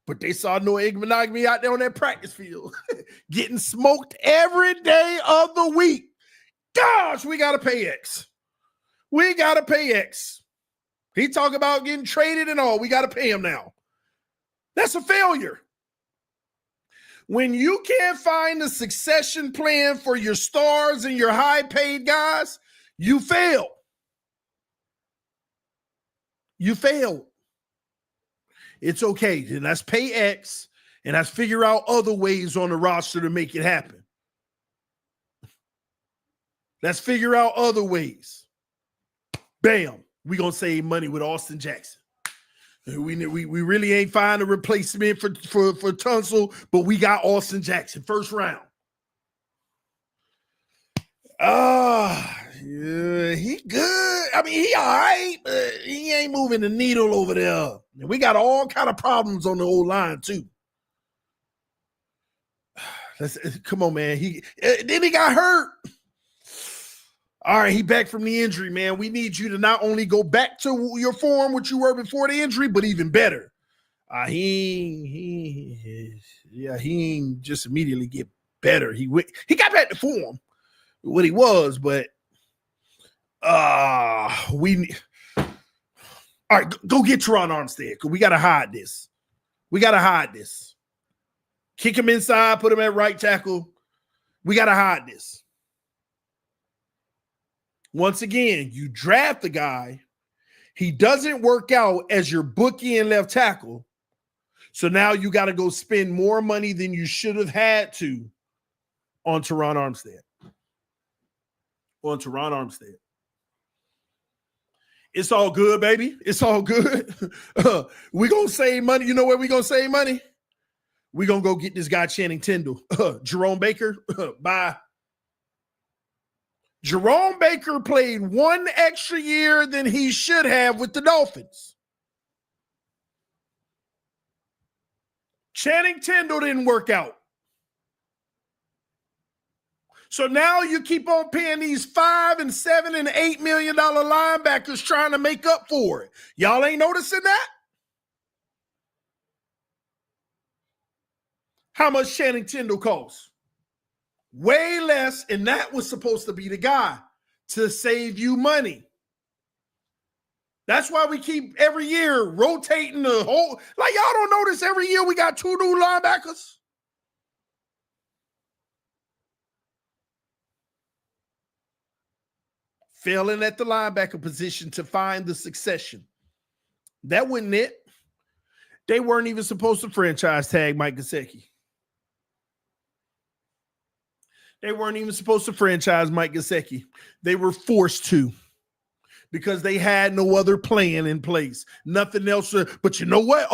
But they saw Noah Igbenogany out there on that practice field getting smoked every day of the week. Gosh, we got to pay X. We got to pay X. He talk about getting traded and all. We got to pay him now. That's a failure. When you can't find a succession plan for your stars and your high-paid guys, you fail. You failed. It's okay. Then let's pay X and let's figure out other ways on the roster to make it happen. Let's figure out other ways. Bam. We're going to save money with Austin Jackson. We really ain't find a replacement for Tunsil, but we got Austin Jackson, first round. Yeah, he good. I mean, he all right, but he ain't moving the needle over there. And we got all kind of problems on the old line too. Come on, man. Then he got hurt. All right, he back from the injury, man. We need you to not only go back to your form, which you were before the injury, but even better. He ain't just immediately get better. He got back to form, what he was, but all right, go get Teron Armstead because we got to hide this. Kick him inside, put him at right tackle. We got to hide this. Once again, you draft the guy. He doesn't work out as your bookie and left tackle. So now you got to go spend more money than you should have had to on Teron Armstead. It's all good, baby. It's all good. We're going to save money. You know where we're going to save money? We're going to go get this guy Channing Tindall. Jerome Baker, bye. Jerome Baker played 1 extra year than he should have with the Dolphins. Channing Tindall didn't work out. So now you keep on paying these $5 and $7 and $8 million linebackers trying to make up for it. Y'all ain't noticing that? How much Channing Tindall costs? Way less, and that was supposed to be the guy to save you money. That's why we keep every year rotating the whole. Like, y'all don't notice every year we got 2 new linebackers? Failing at the linebacker position to find the succession. That wasn't it. They weren't even supposed to franchise tag Mike Gesicki. They weren't even supposed to franchise Mike Gesicki. They were forced to because they had no other plan in place. Nothing else. But you know what?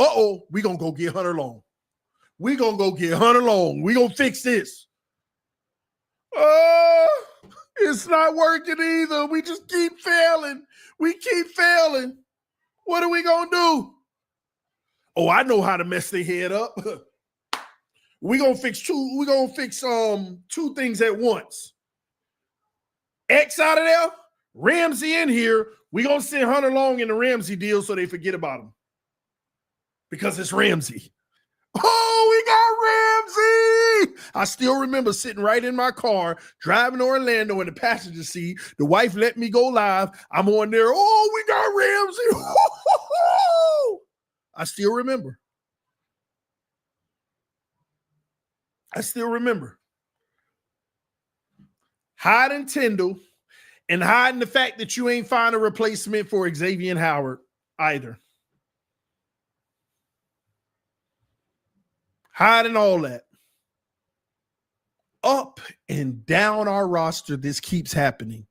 We're going to go get Hunter Long. We're going to go get Hunter Long. We're going to fix this. Oh, it's not working either. We just keep failing. We keep failing. What are we going to do? Oh, I know how to mess their head up. We're going to fix two things at once. X out of there, Ramsey in here. We're going to send Hunter Long in the Ramsey deal so they forget about him. Because it's Ramsey. Oh, we got Ramsey. I still remember sitting right in my car, driving to Orlando in the passenger seat. The wife let me go live. I'm on there. Oh, we got Ramsey. I still remember. Hiding Tyndall and hiding the fact that you ain't find a replacement for Xavier Howard either. Hiding all that. Up and down our roster, this keeps happening.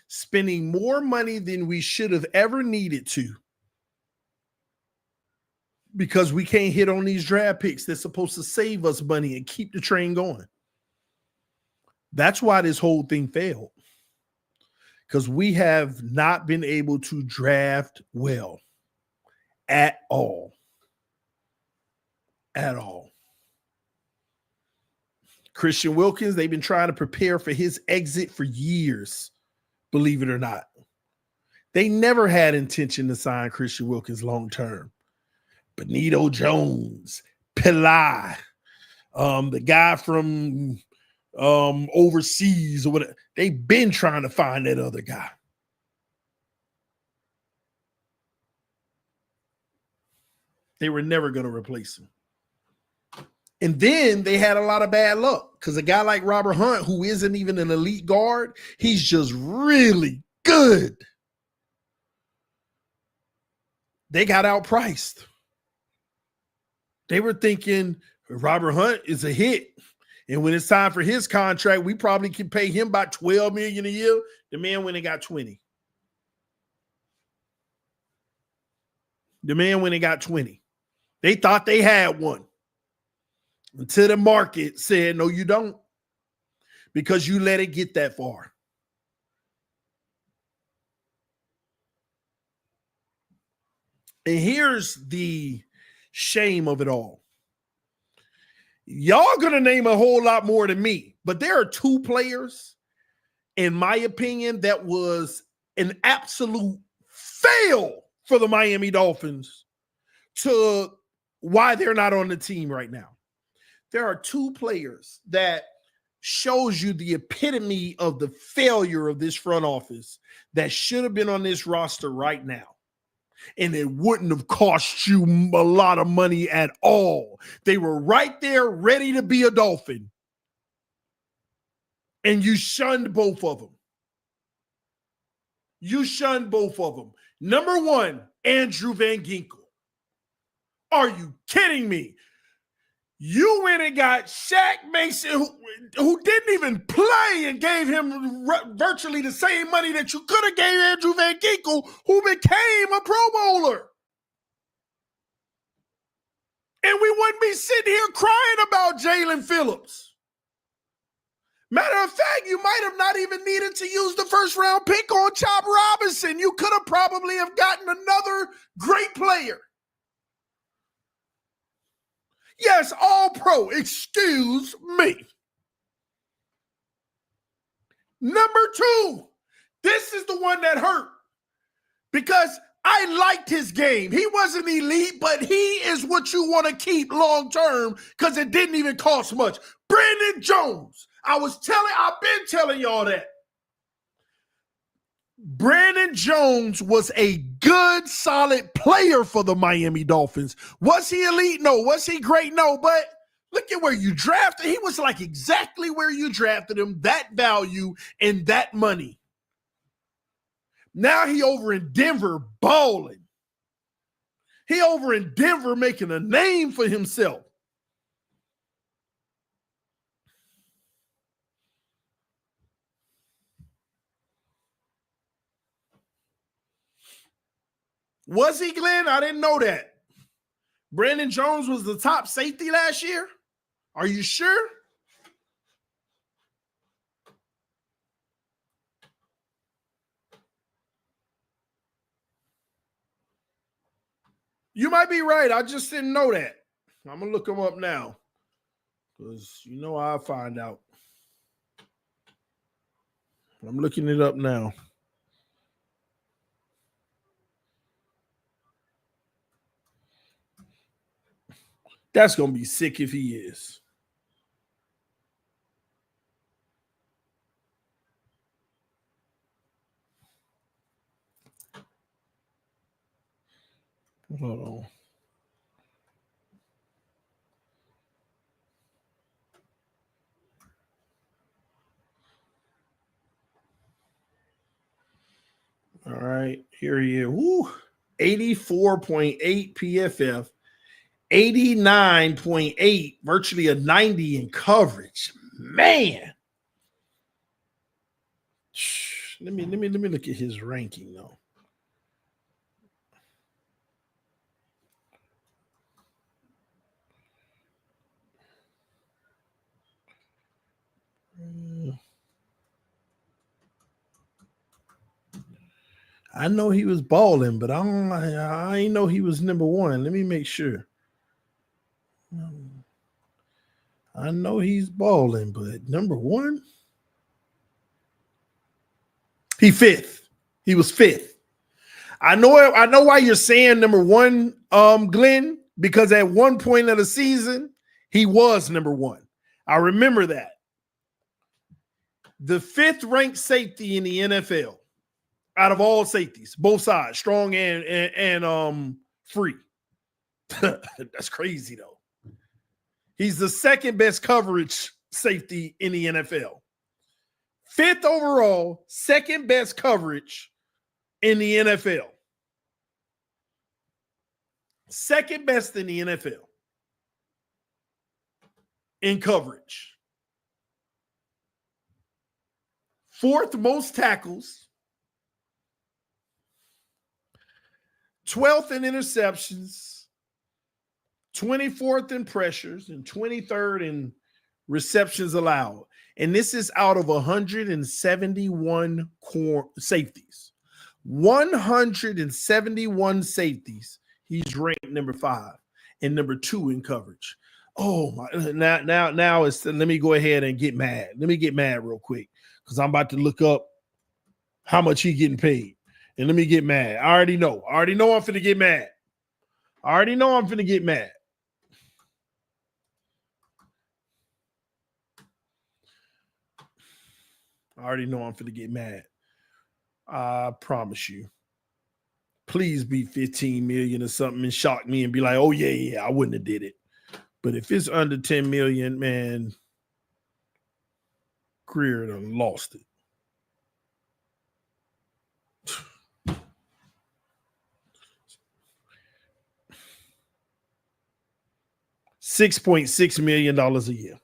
Spending more money than we should have ever needed to. Because we can't hit on these draft picks that's supposed to save us money and keep the train going. That's why this whole thing failed. Because we have not been able to draft well at all. At all. Christian Wilkins, they've been trying to prepare for his exit for years, believe it or not. They never had intention to sign Christian Wilkins long term. Benito Jones, Pillai, the guy from overseas or whatever. They've been trying to find that other guy. They were never going to replace him. And then they had a lot of bad luck because a guy like Robert Hunt, who isn't even an elite guard, he's just really good. They got outpriced. They were thinking Robert Hunt is a hit. And when it's time for his contract, we probably can pay him about $12 million a year. The man went and got 20. They thought they had one. Until the market said, no, you don't. Because you let it get that far. And here's the shame of it all. Y'all gonna name a whole lot more than me, but there are two players, in my opinion, that was an absolute fail for the Miami Dolphins to why they're not on the team right now. There are two players that shows you the epitome of the failure of this front office that should have been on this roster right now. And it wouldn't have cost you a lot of money at all. They were right there ready to be a Dolphin. And you shunned both of them. Number one, Andrew Van Ginkel. Are you kidding me? You went and got Shaq Mason, who didn't even play, and gave him virtually the same money that you could have gave Andrew Van Ginkel, who became a Pro Bowler. And we wouldn't be sitting here crying about Jalen Phillips. Matter of fact, you might have not even needed to use the first-round pick on Chop Robinson. You could have probably have gotten another great player. Yes, all pro, excuse me. Number two, this is the one that hurt because I liked his game. He wasn't elite, but he is what you want to keep long term because it didn't even cost much. Brandon Jones. I've been telling y'all that. Brandon Jones was a good, solid player for the Miami Dolphins. Was he elite? No. Was he great? No. But look at where you drafted. He was like exactly where you drafted him, that value and that money. Now he over in Denver balling. He over in Denver making a name for himself. Was he, Glenn? I didn't know that. Brandon Jones was the top safety last year? Are you sure? You might be right. I just didn't know that. I'm going to look him up now because you know I'll find out. I'm looking it up now. That's going to be sick if he is. Hold on. All right, here he is. Woo. 84.8 PFF, 89.8, virtually a 90 in coverage. Man. Let me look at his ranking though. I know he was balling, but I ain't know he was number one. Let me make sure. I know he's balling, but number one? He fifth. He was fifth. I know why you're saying number one, Glenn, because at one point of the season, he was number one. I remember that. The fifth ranked safety in the NFL out of all safeties, both sides, strong and free. That's crazy though. He's the second best coverage safety in the NFL. Fifth overall, second best coverage in the NFL. Second best in the NFL in coverage. Fourth most tackles. 12th in interceptions. 24th in pressures and 23rd in receptions allowed. And this is out of 171 safeties. 171 safeties. He's ranked number 5 and number 2 in coverage. Oh my! Now it's. Let me go ahead and get mad. Let me get mad real quick because I'm about to look up how much he's getting paid. And let me get mad. I already know I'm finna get mad. I already know I'm finna get mad. I promise you. Please be 15 million or something and shock me and be like, oh, yeah, I wouldn't have did it. But if it's under 10 million, man, Greer done lost it. $6.6 million a year.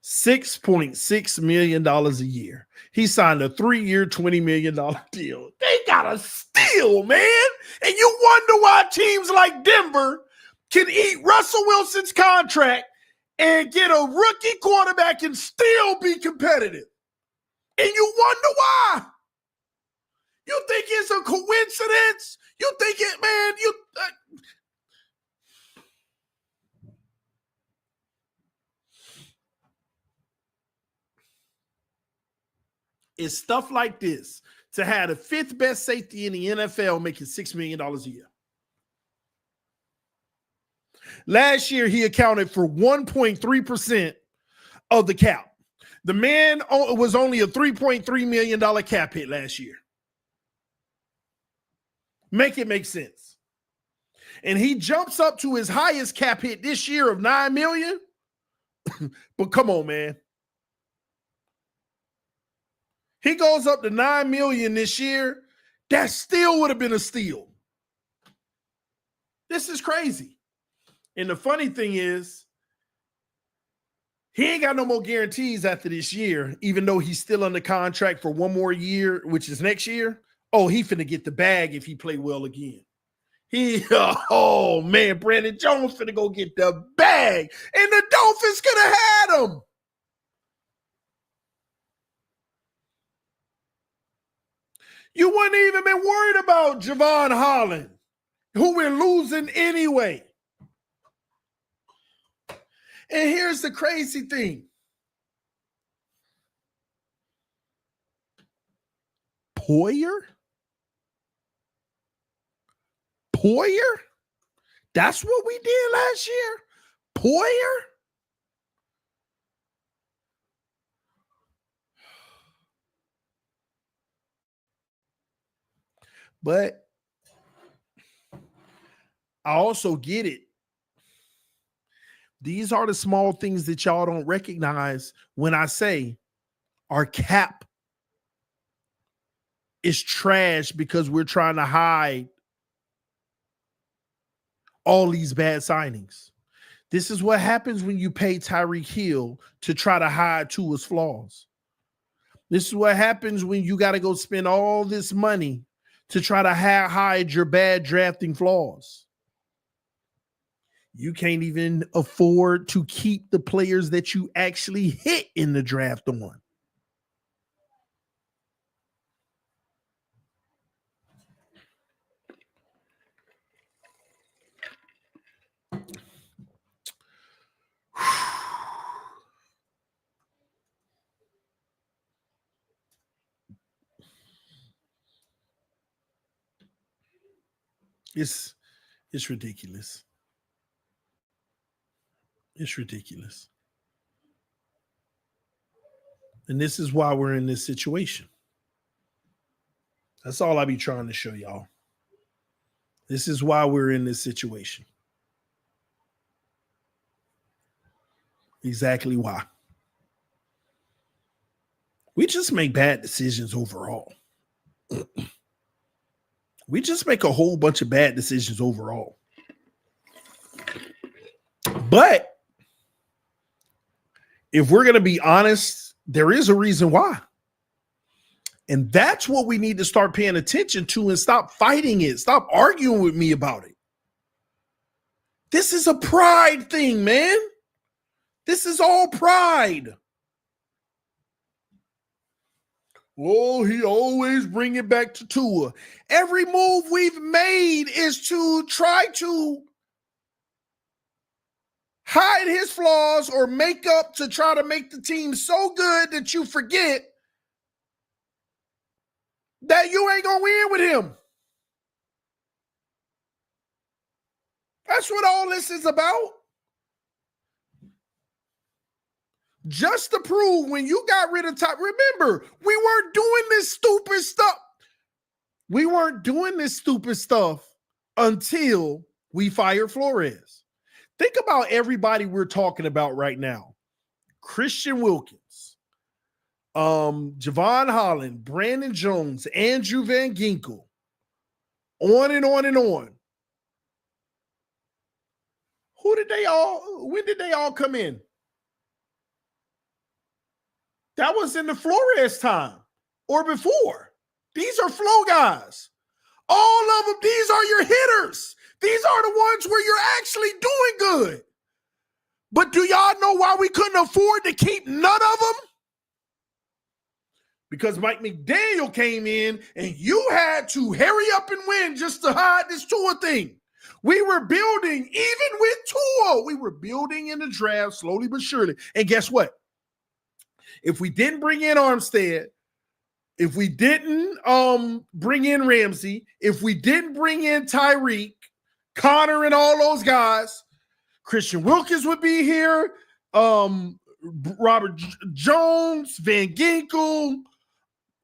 $6.6 million a year. He signed a 3-year, $20 million deal. They got a steal, man. And you wonder why teams like Denver can eat Russell Wilson's contract and get a rookie quarterback and still be competitive. And you wonder why. You think it's a coincidence? You think it, man, it's stuff like this to have the 5th best safety in the NFL making $6 million a year. Last year, he accounted for 1.3% of the cap. The man was only a $3.3 million cap hit last year. Make it make sense. And he jumps up to his highest cap hit this year of $9 million. But come on, man. He goes up to $9 million this year. That still would have been a steal. This is crazy. And the funny thing is, he ain't got no more guarantees after this year, even though he's still under contract for one more year, which is next year. Oh, he finna get the bag if he play well again. Oh man, Brandon Jones finna go get the bag, and the Dolphins could have had him. You wouldn't even been worried about Javon Holland, who we're losing anyway. And here's the crazy thing. Poyer? That's what we did last year? Poyer? But I also get it. These are the small things that y'all don't recognize when I say our cap is trash because we're trying to hide all these bad signings. This is what happens when you pay Tyreek Hill to try to hide Tua's flaws. This is what happens when you got to go spend all this money to try to hide your bad drafting flaws. You can't even afford to keep the players that you actually hit in the draft on. It's ridiculous. It's ridiculous. And this is why we're in this situation. That's all I be trying to show y'all. This is why we're in this situation. Exactly why. We just make bad decisions overall. We just make a whole bunch of bad decisions overall. But if we're going to be honest, there is a reason why. And that's what we need to start paying attention to and stop fighting it. Stop arguing with me about it. This is a pride thing, man. This is all pride. Oh, he always bring it back to Tua. Every move we've made is to try to hide his flaws or make up to try to make the team so good that you forget that you ain't going to win with him. That's what all this is about. Just to prove when you got rid of top. Remember, we weren't doing this stupid stuff. We weren't doing this stupid stuff until we fired Flores. Think about everybody we're talking about right now. Christian Wilkins, Javon Holland, Brandon Jones, Andrew Van Ginkel, on and on and on. When did they all come in? That was in the Flores time or before. These are flow guys. All of them, these are your hitters. These are the ones where you're actually doing good. But do y'all know why we couldn't afford to keep none of them? Because Mike McDaniel came in and you had to hurry up and win just to hide this Tua thing. We were building, even with Tua, we were building in the draft slowly but surely. And guess what? If we didn't bring in Armstead, if we didn't bring in Ramsey, if we didn't bring in Tyreek, Connor, and all those guys, Christian Wilkins would be here, Robert Jones, Van Ginkel,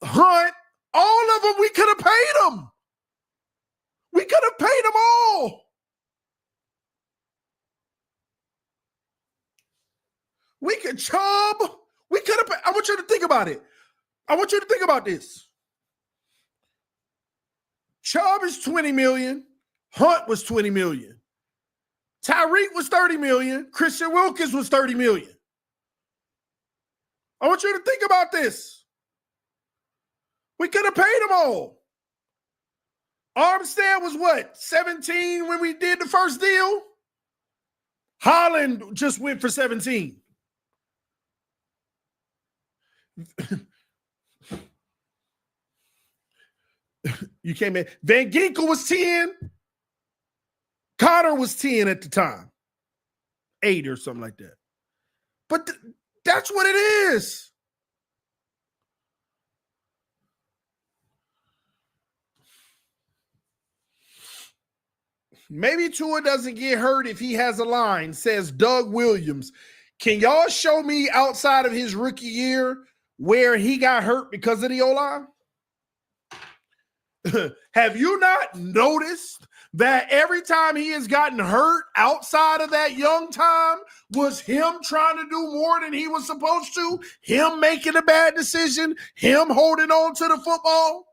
Hunt, all of them, we could have paid them. We could have paid them all. We could Chubb. We could have. I want you to think about it. I want you to think about this. Chubb is $20 million. Hunt was $20 million. Tyreek was $30 million. Christian Wilkins was $30 million. I want you to think about this. We could have paid them all. Armstead was what, 17 when we did the first deal? Holland just went for 17. You can't make Van Ginkel was 10. Connor was 10 at the time. 8 or something like that. But that's what it is. Maybe Tua doesn't get hurt if he has a line, says Doug Williams. Can y'all show me outside of his rookie year where he got hurt because of the O-line? Have you not noticed that every time he has gotten hurt outside of that young time was him trying to do more than he was supposed to, him making a bad decision, him holding on to the football?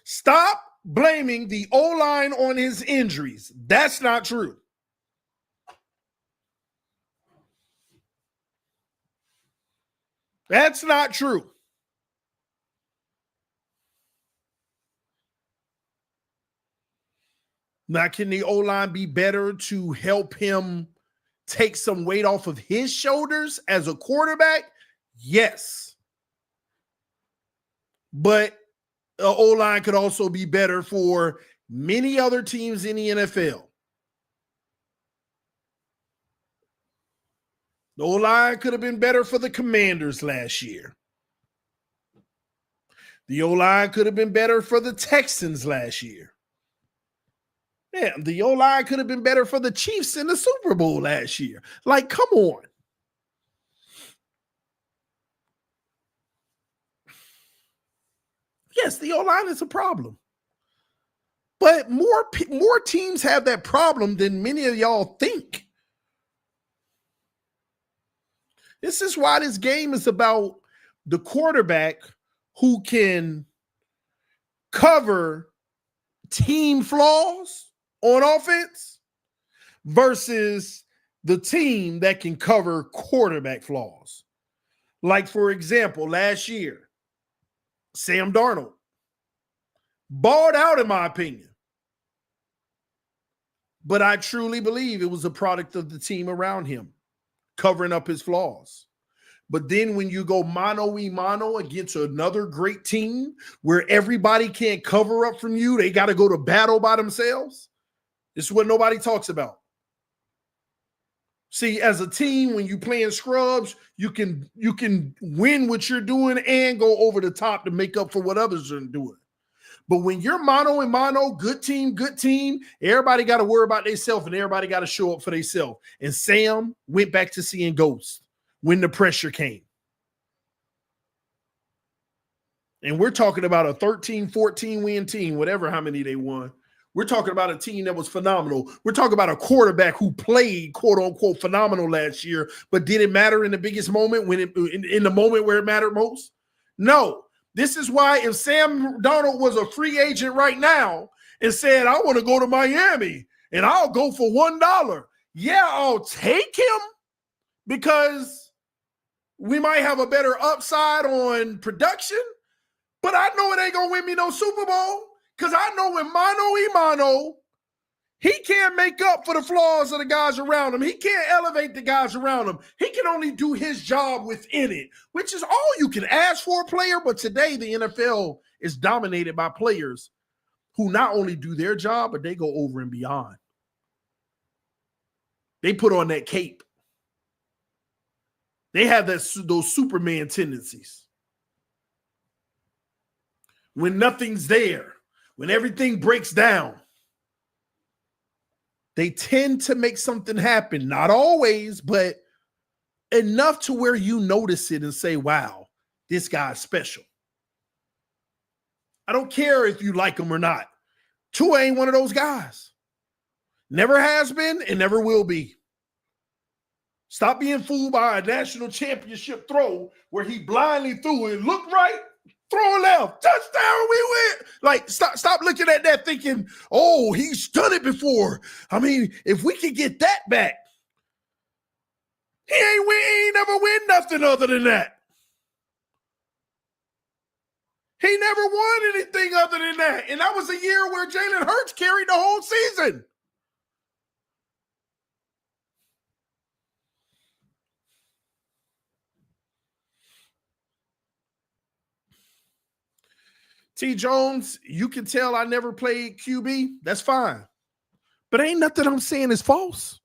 Stop blaming the O-line on his injuries. That's not true. That's not true. Now, can the O-line be better to help him take some weight off of his shoulders as a quarterback? Yes. But the O-line could also be better for many other teams in the NFL. The O-line could have been better for the Commanders last year. The O-line could have been better for the Texans last year. Yeah, the O-line could have been better for the Chiefs in the Super Bowl last year. Like, come on. Yes, the O-line is a problem. But more teams have that problem than many of y'all think. This is why this game is about the quarterback who can cover team flaws on offense versus the team that can cover quarterback flaws. Like, for example, last year, Sam Darnold balled out, in my opinion. But I truly believe it was a product of the team around him covering up his flaws. But then when you go mano-a-mano against another great team where everybody can't cover up from you, they got to go to battle by themselves. This is what nobody talks about. See, as a team, when you playing scrubs, you can win what you're doing and go over the top to make up for what others are doing. But when you're mano-a-mano, good team, everybody got to worry about themselves and everybody got to show up for themselves. And Sam went back to seeing ghosts when the pressure came. And we're talking about a 13, 14 win team, whatever how many they won. We're talking about a team that was phenomenal. We're talking about a quarterback who played, quote unquote, phenomenal last year, but did it matter in the biggest moment when in the moment where it mattered most? No. This is why if Sam Darnold was a free agent right now and said, I want to go to Miami and I'll go for $1, yeah, I'll take him because we might have a better upside on production, but I know it ain't going to win me no Super Bowl because I know when mano-a-mano, he can't make up for the flaws of the guys around him. He can't elevate the guys around him. He can only do his job within it, which is all you can ask for a player. But today, the NFL is dominated by players who not only do their job, but they go over and beyond. They put on that cape. They have those Superman tendencies. When nothing's there, when everything breaks down, they tend to make something happen. Not always, but enough to where you notice it and say, wow, this guy's special. I don't care if you like him or not. Tua ain't one of those guys. Never has been and never will be. Stop being fooled by a national championship throw where he blindly threw it, looked right, throw left, touchdown, we win. Like, stop looking at that thinking, oh, he's done it before. I mean, if we could get that back, he ain't never win nothing other than that. He never won anything other than that. And that was a year where Jalen Hurts carried the whole season. T. Jones, you can tell I never played QB. That's fine. But ain't nothing I'm saying is false.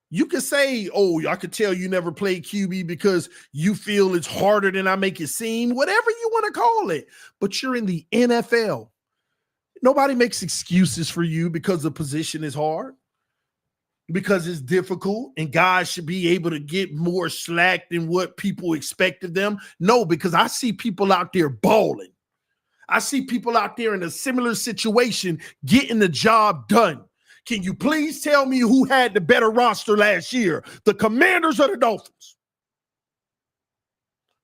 You can say, oh, I could tell you never played QB because you feel it's harder than I make it seem, whatever you want to call it. But you're in the NFL. Nobody makes excuses for you because the position is hard, because it's difficult, and guys should be able to get more slack than what people expect of them. No, because I see people out there balling. I see people out there in a similar situation getting the job done. Can you please tell me who had the better roster last year? The Commanders or the Dolphins?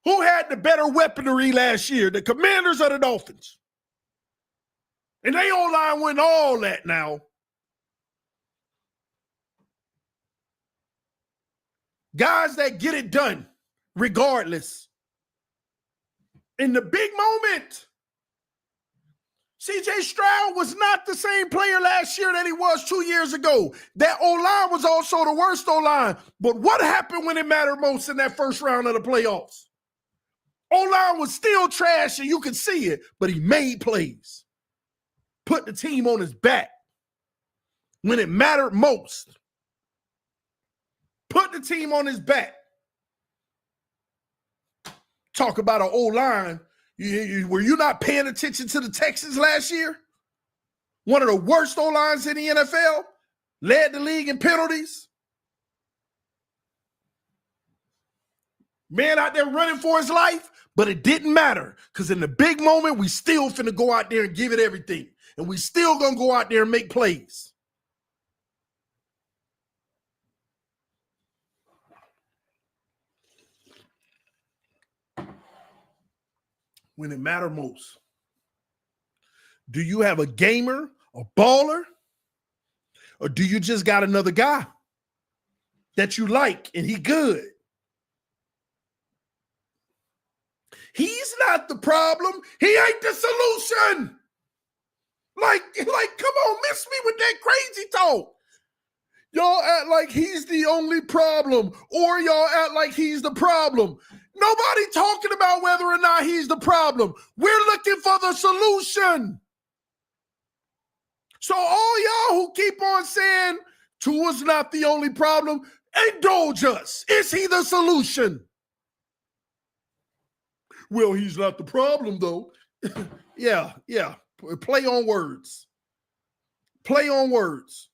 Who had the better weaponry last year? The Commanders or the Dolphins? And they O-line win all that now. Guys that get it done regardless. In the big moment, C.J. Stroud was not the same player last year that he was 2 years ago. That O-line was also the worst O-line. But what happened when it mattered most in that first round of the playoffs? O-line was still trash, and you could see it, but he made plays. Put the team on his back when it mattered most. Put the team on his back. Talk about an O-line. Were you not paying attention to the Texans last year? One of the worst O-lines in the NFL, led the league in penalties. Man out there running for his life, but it didn't matter because in the big moment, we still finna go out there and give it everything. And we still gonna go out there and make plays. When it mattered most. Do you have a gamer, a baller, or do you just got another guy that you like and he good? He's not the problem. He ain't the solution. Like, come on, miss me with that crazy talk. Y'all act like he's the only problem, or y'all act like he's the problem. Nobody talking about whether or not he's the problem. We're looking for the solution. So all y'all who keep on saying Tua's not the only problem, indulge us. Is he the solution? Well, he's not the problem, though. Yeah. Play on words. Play on words.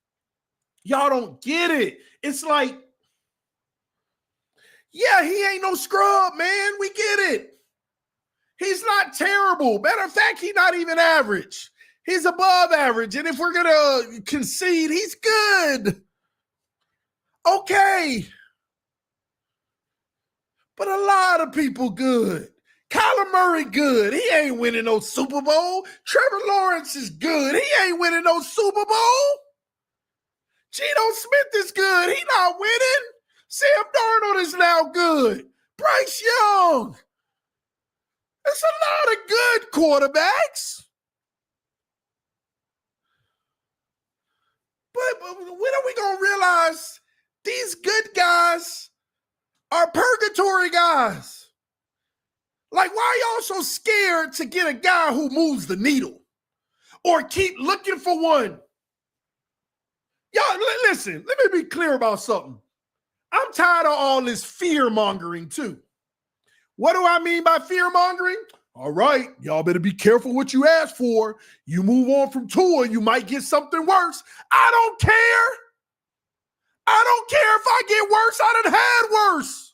Y'all don't get it. It's like, yeah, he ain't no scrub, man. We get it. He's not terrible. Matter of fact, he's not even average. He's above average. And if we're going to concede, he's good. Okay. But a lot of people good. Kyler Murray good. He ain't winning no Super Bowl. Trevor Lawrence is good. He ain't winning no Super Bowl. Geno Smith is good. He not winning. Sam Darnold is now good. Bryce Young. There's a lot of good quarterbacks. But when are we going to realize these good guys are purgatory guys? Like, why are y'all so scared to get a guy who moves the needle or keep looking for one? Y'all, listen, let me be clear about something. I'm tired of all this fear-mongering, too. What do I mean by fear-mongering? All right, y'all better be careful what you ask for. You move on from Tua, you might get something worse. I don't care. I don't care if I get worse. I done had worse.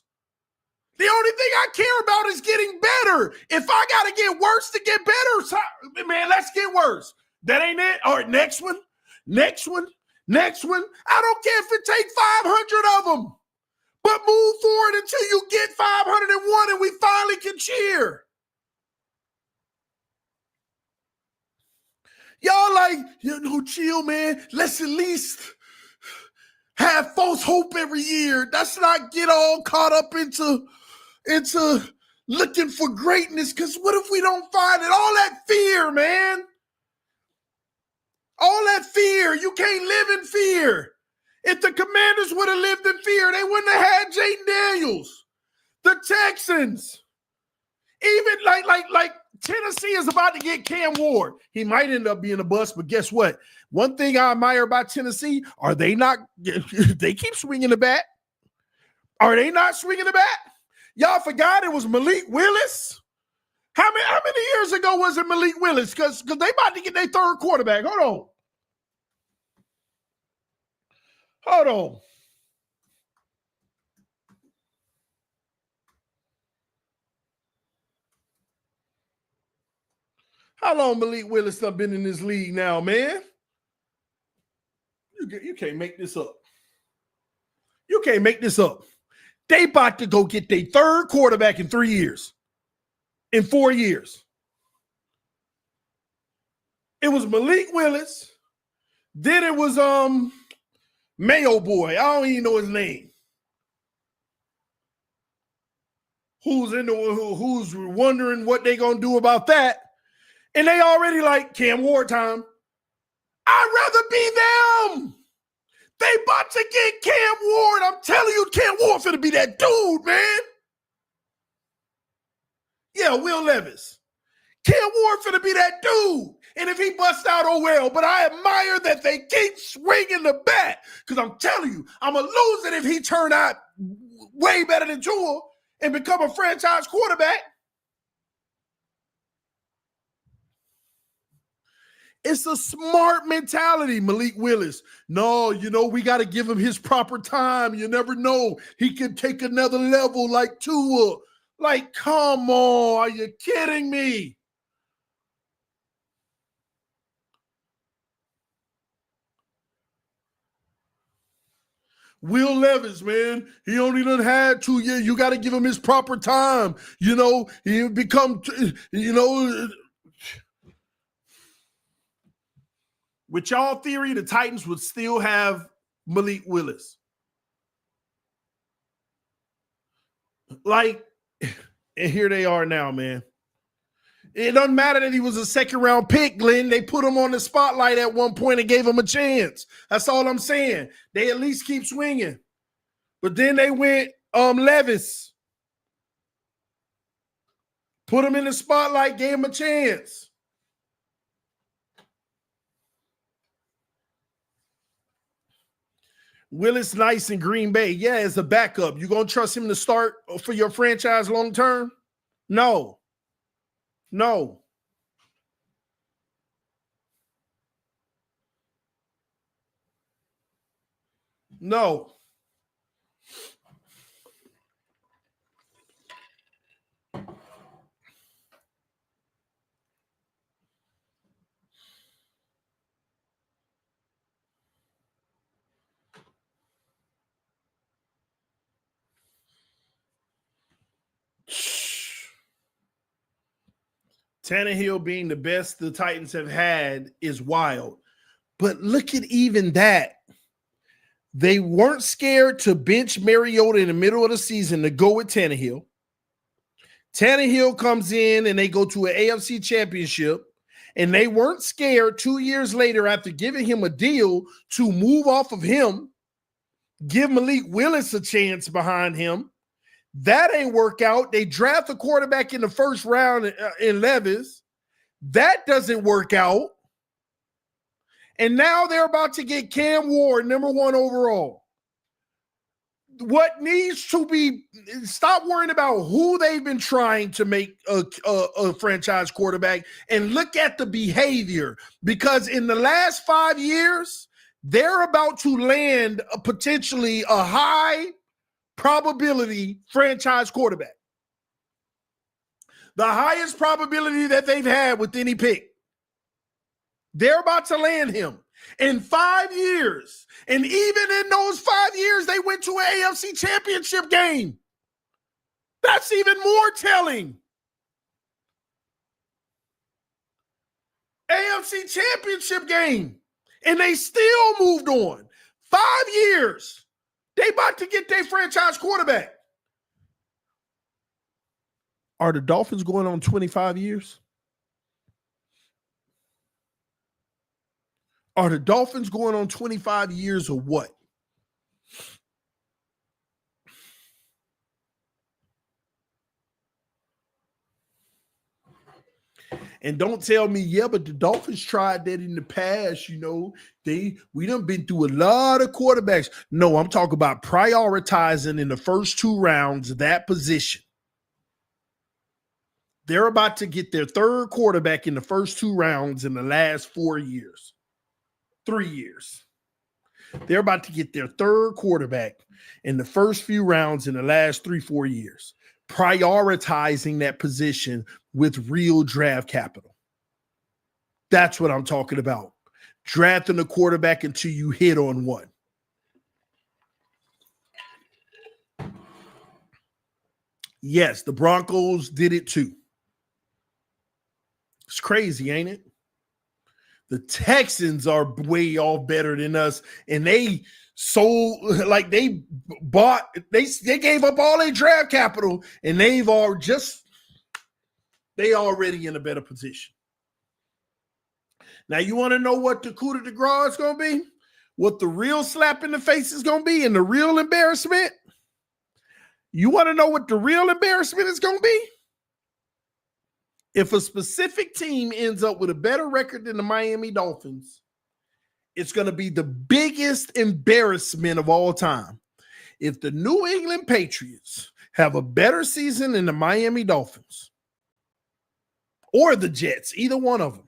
The only thing I care about is getting better. If I got to get worse to get better, man, let's get worse. That ain't it. All right, next one. I don't care if it takes 500 of them. But move forward until you get 501 and we finally can cheer. Y'all like, chill, man. Let's at least have false hope every year. Let's not get all caught up into looking for greatness, because what if we don't find it? All that fear, man. All that fear. You can't live in fear. If the Commanders would have lived in fear, they wouldn't have had Jaden Daniels. The Texans. Even like Tennessee is about to get Cam Ward. He might end up being a bust, but guess what? One thing I admire about Tennessee, they keep swinging the bat. Are they not swinging the bat? Y'all forgot it was Malik Willis? How many years ago was it Malik Willis? Because they about to get their third quarterback. Hold on. How long Malik Willis have been in this league now, man? You can't make this up. You can't make this up. They about to go get their third quarterback in 3 years. In 4 years. It was Malik Willis. Then it was Mayo boy. I don't even know his name. Who's wondering what they gonna do about that? And they already like Cam Ward time. I'd rather be them. They about to get Cam Ward. I'm telling you, Cam Ward finna be that dude, man. Yeah, Will Levis. Cam Ward finna be that dude. And if he busts out, oh well. But I admire that they keep swinging the bat. Because I'm telling you, I'm going to lose it if he turn out way better than Tua and become a franchise quarterback. It's a smart mentality, Malik Willis. No, we got to give him his proper time. You never know. He can take another level like Tua. Like, come on. Are you kidding me? Will Levis, man, he only done had 2 years. You got to give him his proper time. He become, with y'all theory, the Titans would still have Malik Willis. Like, and here they are now, man. It doesn't matter that he was a second-round pick, Glenn. They put him on the spotlight at one point and gave him a chance. That's all I'm saying. They at least keep swinging. But then they went Levis. Put him in the spotlight, gave him a chance. Willis nice in Green Bay. Yeah, as a backup. You going to trust him to start for your franchise long term? No. No. Tannehill being the best the Titans have had is wild. But look at even that. They weren't scared to bench Mariota in the middle of the season to go with Tannehill. Tannehill comes in and they go to an AFC championship, and they weren't scared 2 years later after giving him a deal to move off of him, give Malik Willis a chance behind him. That ain't work out. They draft a quarterback in the first round in Levis. That doesn't work out. And now they're about to get Cam Ward, number 1 overall. What needs to be, stop worrying about who they've been trying to make a franchise quarterback and look at the behavior. Because in the last 5 years, they're about to land potentially a high probability franchise quarterback. The highest probability that they've had with any pick. They're about to land him. in 5 years. And even in those 5 years, they went to an AFC championship game. That's even more telling. AFC championship game. And they still moved on. 5 years. They about to get their franchise quarterback. Are the Dolphins going on 25 years? Are the Dolphins going on 25 years or what? And don't tell me, yeah, but the Dolphins tried that in the past. You know, we done been through a lot of quarterbacks. No, I'm talking about prioritizing in the first 2 rounds that position. They're about to get their 3rd quarterback in the first 2 rounds in the last 4 years. 3 years. They're about to get their 3rd quarterback in the first few rounds in the last 3-4 years. Prioritizing that position with real draft capital. That's what I'm talking about. Drafting a quarterback until you hit on one. Yes, the Broncos did it too. It's crazy, ain't it? The Texans are way off better than us, and they gave up all their draft capital, and they already in a better position. Now, you want to know what the coup de grace is going to be? What the real slap in the face is going to be and the real embarrassment? You want to know what the real embarrassment is going to be? If a specific team ends up with a better record than the Miami Dolphins, it's going to be the biggest embarrassment of all time. If the New England Patriots have a better season than the Miami Dolphins or the Jets, either one of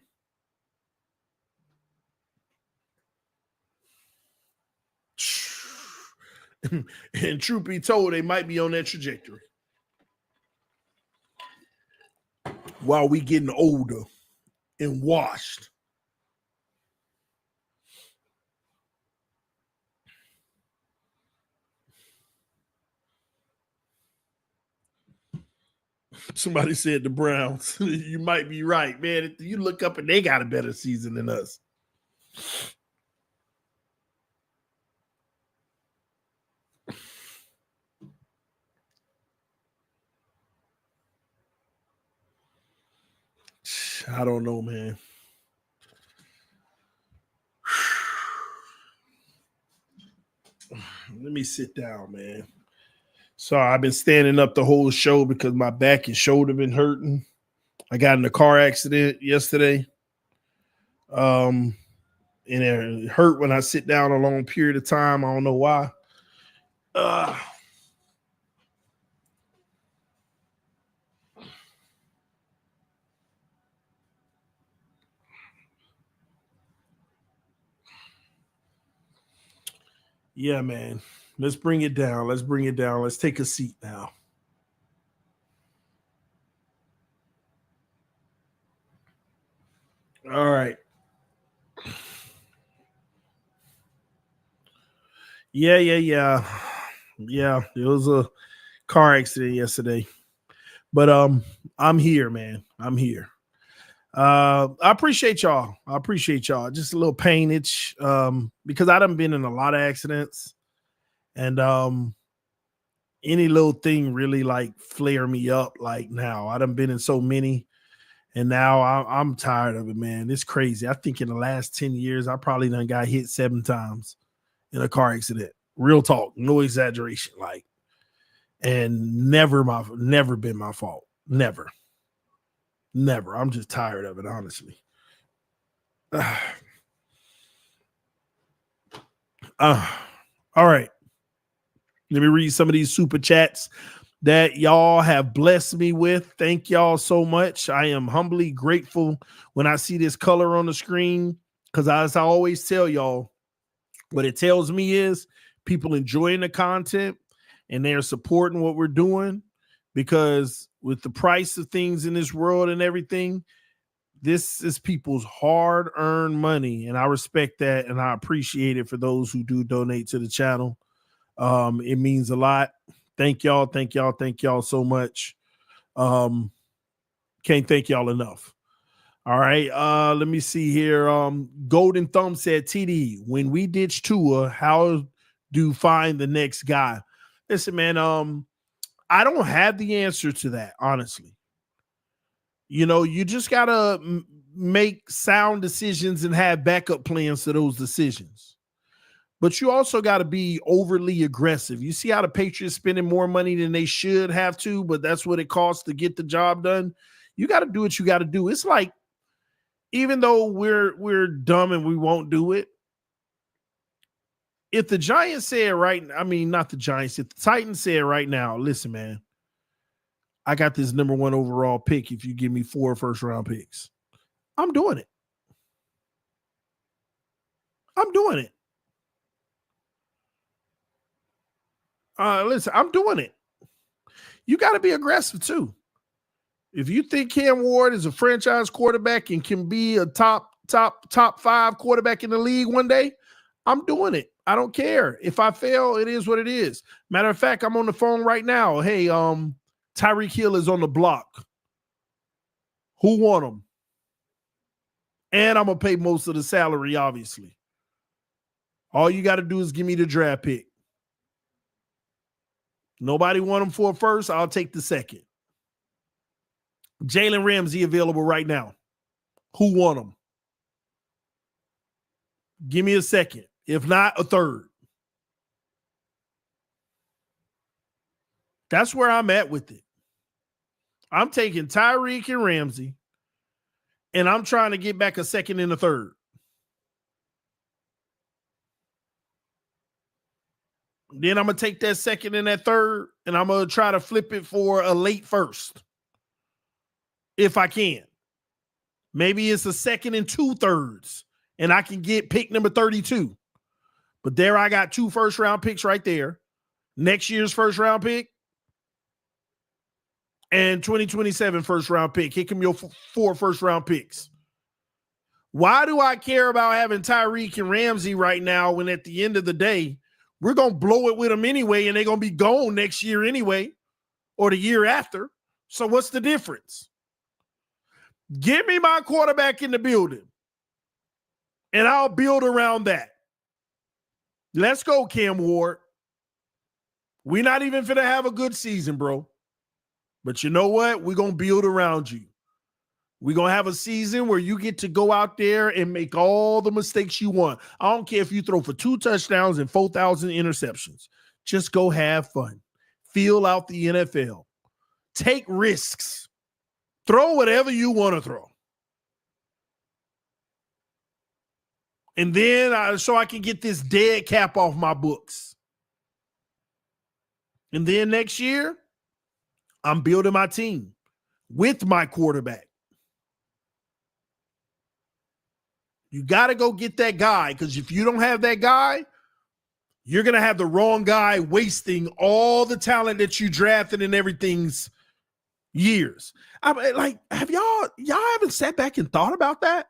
them, and truth be told, they might be on that trajectory. While we getting older and washed. Somebody said the Browns. You might be right, man. You look up and they got a better season than us. I don't know, man. Let me sit down, man. Sorry, I've been standing up the whole show because my back and shoulder been hurting. I got in a car accident yesterday. And it hurt when I sit down a long period of time. I don't know why. Yeah, man. Let's bring it down. Let's take a seat now. All right. Yeah. Yeah, it was a car accident yesterday. But I'm here, man. I'm here. I appreciate y'all. Just a little painage because I done been in a lot of accidents, and any little thing really like flare me up. Like now, I done been in so many, and now I'm tired of it, man. It's crazy. I think in the last 10 years, I probably done got hit 7 times in a car accident. Real talk, no exaggeration. Like, and never been my fault. Never. I'm just tired of it, honestly. All right. Let me read some of these super chats that y'all have blessed me with. Thank y'all so much. I am humbly grateful when I see this color on the screen because, as I always tell y'all, what it tells me is people enjoying the content and they're supporting what we're doing, because with the price of things in this world and everything, This is people's hard-earned money, and I respect that, and I appreciate it for those who do donate to the channel. It means a lot. Thank y'all so much. Can't thank y'all enough. All right, let me see here. Golden Thumb said, TD, when we ditch Tua, how do find the next guy? Listen, man, I don't have the answer to that, honestly. You know, you just got to make sound decisions and have backup plans to those decisions. But you also got to be overly aggressive. You see how the Patriots spending more money than they should have to, but that's what it costs to get the job done. You got to do what you got to do. It's like, even though we're dumb and we won't do it, if the Giants said not the Giants, if the Titans said right now, listen, man, I got this number 1 overall pick if you give me 4 first-round picks, I'm doing it. Listen, I'm doing it. You got to be aggressive too. If you think Cam Ward is a franchise quarterback and can be a top 5 quarterback in the league one day, I'm doing it. I don't care. If I fail, it is what it is. Matter of fact, I'm on the phone right now. Hey, Tyreek Hill is on the block. Who want him? And I'm going to pay most of the salary, obviously. All you got to do is give me the draft pick. Nobody want him for a first, I'll take the second. Jalen Ramsey available right now. Who want him? Give me a second. If not, a third. That's where I'm at with it. I'm taking Tyreek and Ramsey, and I'm trying to get back a second and a third. Then I'm going to take that second and that third, and I'm going to try to flip it for a late first. If I can. Maybe it's a second and 2/3, and I can get pick number 32. But there I got 2 first-round picks right there. Next year's first-round pick and 2027 first-round pick. Here come your 4 first-round picks. Why do I care about having Tyreek and Ramsey right now when at the end of the day, we're going to blow it with them anyway, and they're going to be gone next year anyway or the year after? So what's the difference? Give me my quarterback in the building, and I'll build around that. Let's go, Cam Ward. We're not even going to have a good season, bro. But you know what? We're going to build around you. We're going to have a season where you get to go out there and make all the mistakes you want. I don't care if you throw for 2 touchdowns and 4,000 interceptions. Just go have fun. Feel out the NFL. Take risks. Throw whatever you want to throw. And then so I can get this dead cap off my books. And then next year, I'm building my team with my quarterback. You got to go get that guy, because if you don't have that guy, you're going to have the wrong guy wasting all the talent that you drafted and everything's years. Have y'all haven't sat back and thought about that?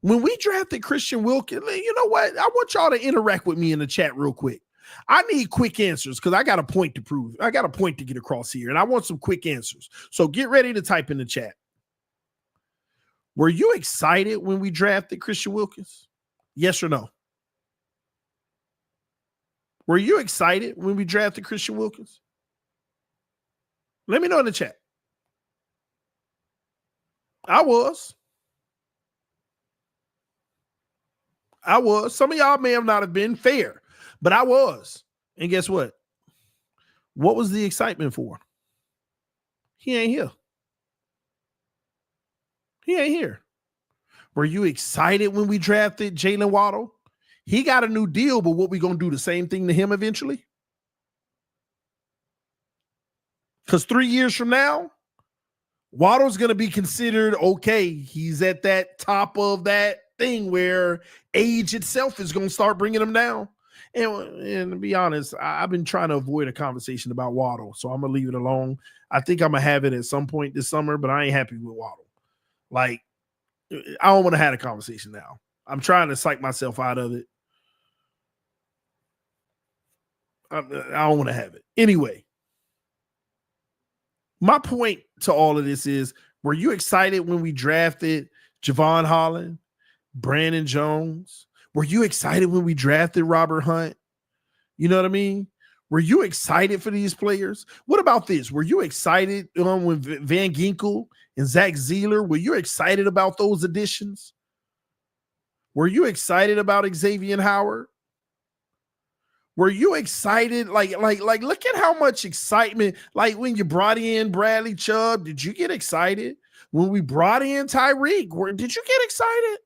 When we drafted Christian Wilkins, you know what? I want y'all to interact with me in the chat real quick. I need quick answers because I got a point to prove. I got a point to get across here, and I want some quick answers. So get ready to type in the chat. Were you excited when we drafted Christian Wilkins? Yes or no? Were you excited when we drafted Christian Wilkins? Let me know in the chat. I was. Some of y'all may have not have been fair, but I was. And guess what? What was the excitement for? He ain't here. He ain't here. Were you excited when we drafted Jalen Waddle? He got a new deal, but what, we going to do the same thing to him eventually? Because 3 years from now, Waddle's going to be considered okay. He's at that top of that thing where age itself is going to start bringing him down. And to be honest, I've been trying to avoid a conversation about Waddle, so I'm going to leave it alone. I think I'm going to have it at some point this summer, but I ain't happy with Waddle. Like, I don't want to have a conversation now. I'm trying to psych myself out of it. I don't want to have it. Anyway, my point to all of this is, were you excited when we drafted Javon Holland, Brandon Jones? Were you excited when we drafted Robert Hunt? You know what I mean? Were you excited for these players? What about this? Were you excited when Van Ginkel and Zach Zeeler? Were you excited about those additions? Were you excited about Xavier Howard? Were you excited? Like, look at how much excitement. Like when you brought in Bradley Chubb, did you get excited? When we brought in Tyreek, did you get excited?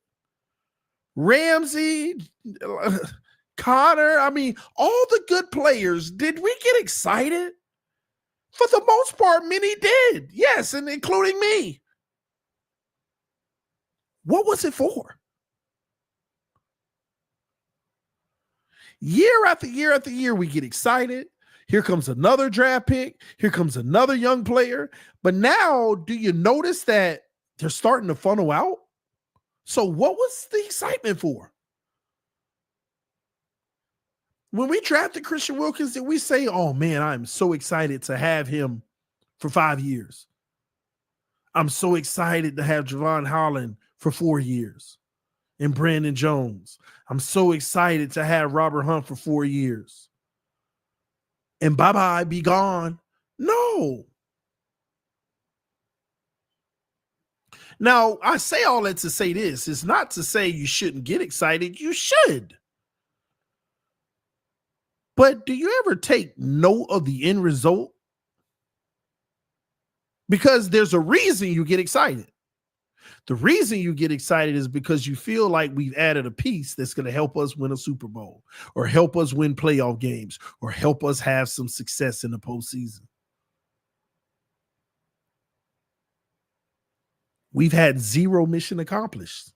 Ramsey, Connor, I mean, all the good players, did we get excited? For the most part, many did. Yes, and including me. What was it for? Year after year after year, we get excited. Here comes another draft pick. Here comes another young player. But now, do you notice that they're starting to funnel out? So what was the excitement for? When we drafted Christian Wilkins, did we say, oh man, I'm so excited to have him for 5 years? I'm so excited to have Javon Holland for 4 years and Brandon Jones. I'm so excited to have Robert Hunt for 4 years. And bye-bye, be gone. No. Now, I say all that to say this. It's not to say you shouldn't get excited. You should. But do you ever take note of the end result? Because there's a reason you get excited. The reason you get excited is because you feel like we've added a piece that's going to help us win a Super Bowl or help us win playoff games or help us have some success in the postseason. We've had zero mission accomplished.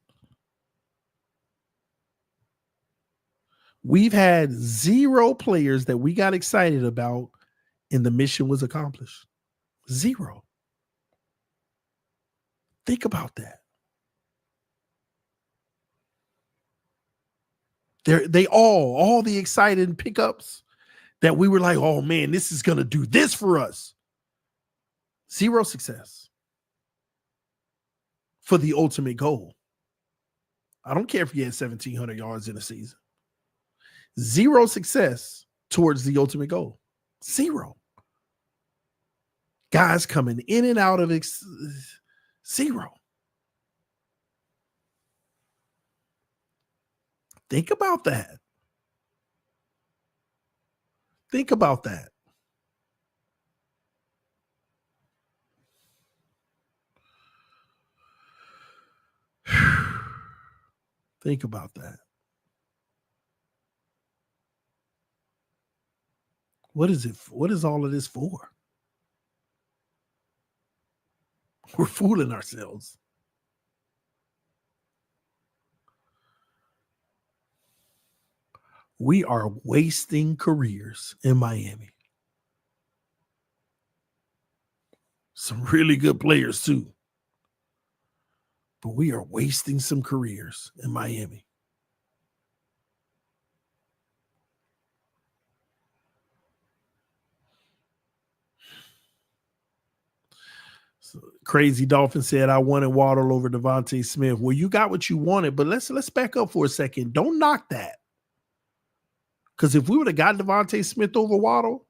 We've had zero players that we got excited about and the mission was accomplished. Zero. Think about that. They all the exciting pickups that we were like, oh man, this is going to do this for us. Zero success for the ultimate goal. I don't care if you had 1,700 yards in a season. Zero success towards the ultimate goal. Zero. Guys coming in and out of zero. Think about that. Think about that. Think about that. What is it? What is all of this for? We're fooling ourselves. We are wasting careers in Miami. Some really good players too. But we are wasting some careers in Miami. So, Crazy Dolphin said, I wanted Waddle over Devontae Smith. Well, you got what you wanted, but let's back up for a second. Don't knock that. Because if we would have got Devontae Smith over Waddle,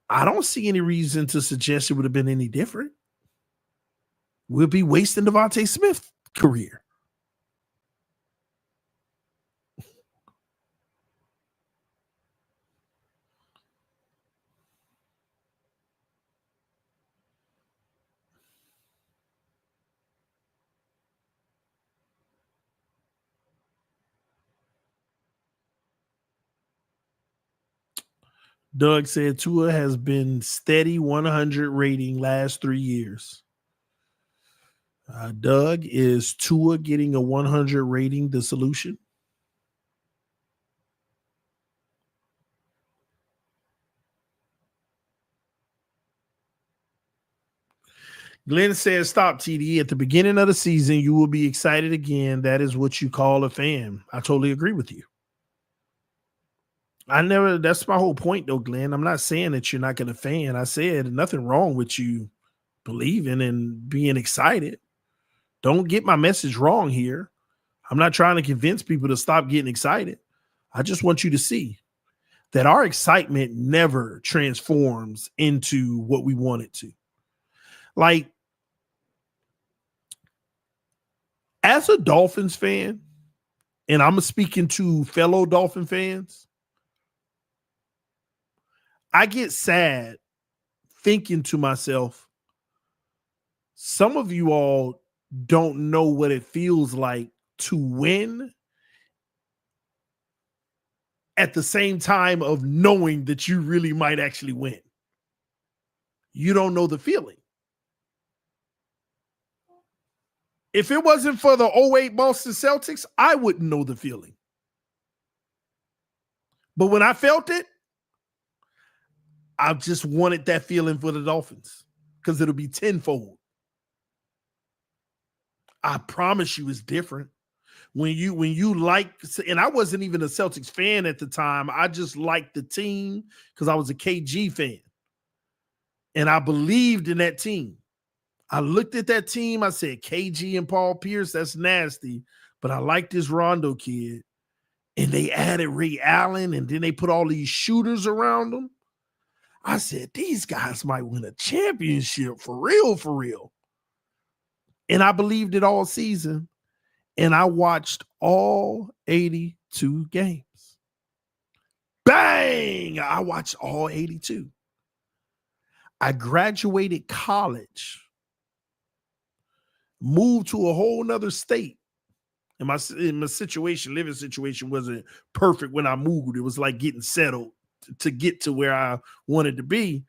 I don't see any reason to suggest it would have been any different. We'll be wasting Devontae Smith's career. Doug said Tua has been steady 100 rating last 3 years. Doug, is Tua getting a 100 rating the solution? Glenn says, stop, TD. At the beginning of the season, you will be excited again. That is what you call a fan. I totally agree with you. That's my whole point, though, Glenn. I'm not saying that you're not going to fan. I said nothing wrong with you believing and being excited. Don't get my message wrong here. I'm not trying to convince people to stop getting excited. I just want you to see that our excitement never transforms into what we want it to. Like, as a Dolphins fan, and I'm speaking to fellow Dolphin fans, I get sad thinking to myself, some of you all don't know what it feels like to win at the same time of knowing that you really might actually win. You don't know the feeling. If it wasn't for the 2008 Boston Celtics, I wouldn't know the feeling. But when I felt it, I just wanted that feeling for the Dolphins because it'll be tenfold. I promise you it's different. When you like, and I wasn't even a Celtics fan at the time. I just liked the team because I was a KG fan. And I believed in that team. I looked at that team. I said, KG and Paul Pierce, that's nasty. But I like this Rondo kid. And they added Ray Allen, and then they put all these shooters around them. I said, these guys might win a championship for real, for real. And I believed it all season. And I watched all 82 games. Bang! I watched all 82. I graduated college, moved to a whole nother state. And my living situation wasn't perfect when I moved. It was like getting settled to get to where I wanted to be.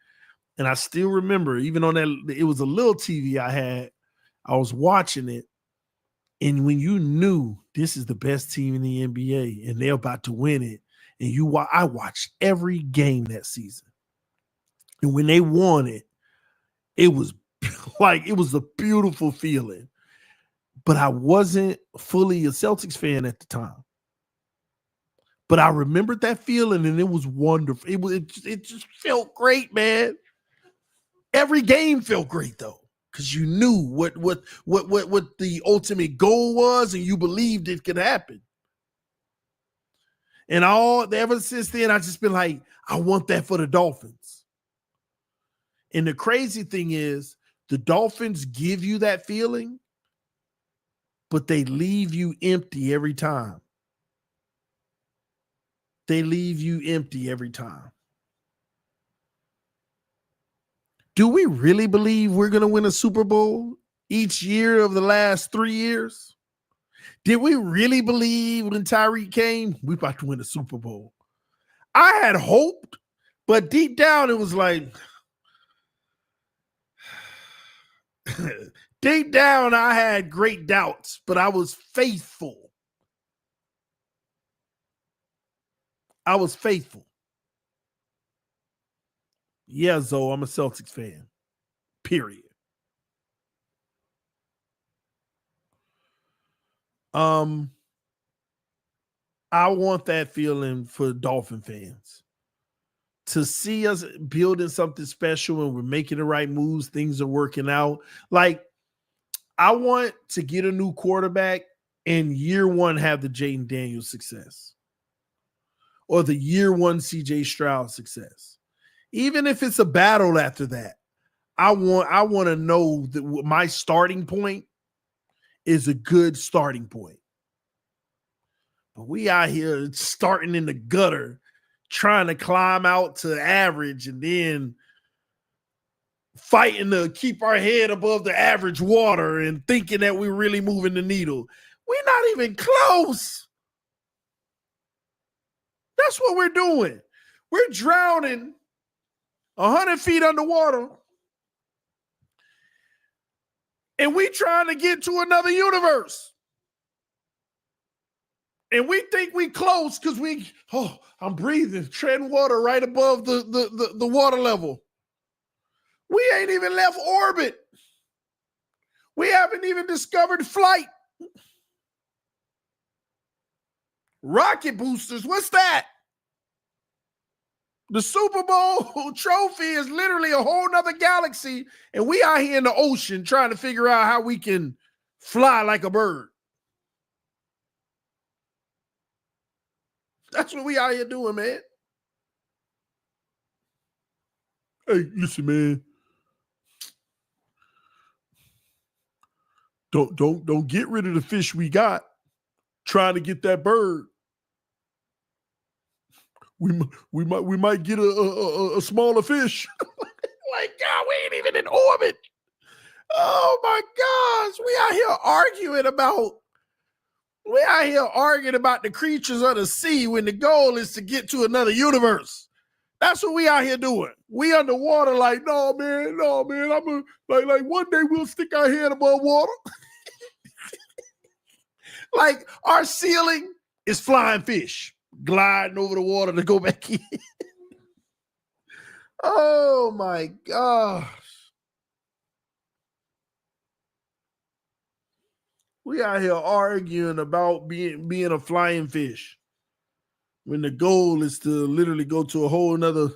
And I still remember, even on that, it was a little TV I had. I was watching it. And when you knew this is the best team in the NBA and they're about to win it, and I watched every game that season. And when they won it, it was like, it was a beautiful feeling. But I wasn't fully a Celtics fan at the time. But I remembered that feeling, and it was wonderful. It just felt great, man. Every game felt great though, because you knew what the ultimate goal was, and you believed it could happen. And ever since then, I've just been like, I want that for the Dolphins. And the crazy thing is, the Dolphins give you that feeling, but they leave you empty every time. They leave you empty every time. Do we really believe we're going to win a Super Bowl each year of the last 3 years? Did we really believe when Tyreek came, we about to win a Super Bowl? I had hoped, but deep down it was like, deep down I had great doubts, but I was faithful. I was faithful. Yeah, Zoe, I'm a Celtics fan. Period. I want that feeling for Dolphin fans. To see us building something special and we're making the right moves, things are working out. Like, I want to get a new quarterback and year one have the Jaden Daniels success. Or the year one CJ Stroud success. Even if it's a battle after that, I want to know that my starting point is a good starting point. But we out here starting in the gutter, trying to climb out to average and then fighting to keep our head above the average water and thinking that we're really moving the needle. We're not even close. That's what we're doing. We're drowning 100 feet underwater. And we trying to get to another universe. And we think we close because I'm breathing, treading water right above the water level. We ain't even left orbit. We haven't even discovered flight. Rocket boosters, what's that? The Super Bowl trophy is literally a whole nother galaxy, and we out here in the ocean trying to figure out how we can fly like a bird. That's what we out here doing, man. Hey, listen, man. Don't get rid of the fish we got. Trying to get that bird. We might get a smaller fish. Like, God, we ain't even in orbit. Oh my gosh, we out here arguing about the creatures of the sea when the goal is to get to another universe. That's what we out here doing. We underwater, like, no, man. I'm like one day we'll stick our head above water. Like our ceiling is flying fish gliding over the water to go back in. Oh my gosh. We out here arguing about being a flying fish when the goal is to literally go to a whole nother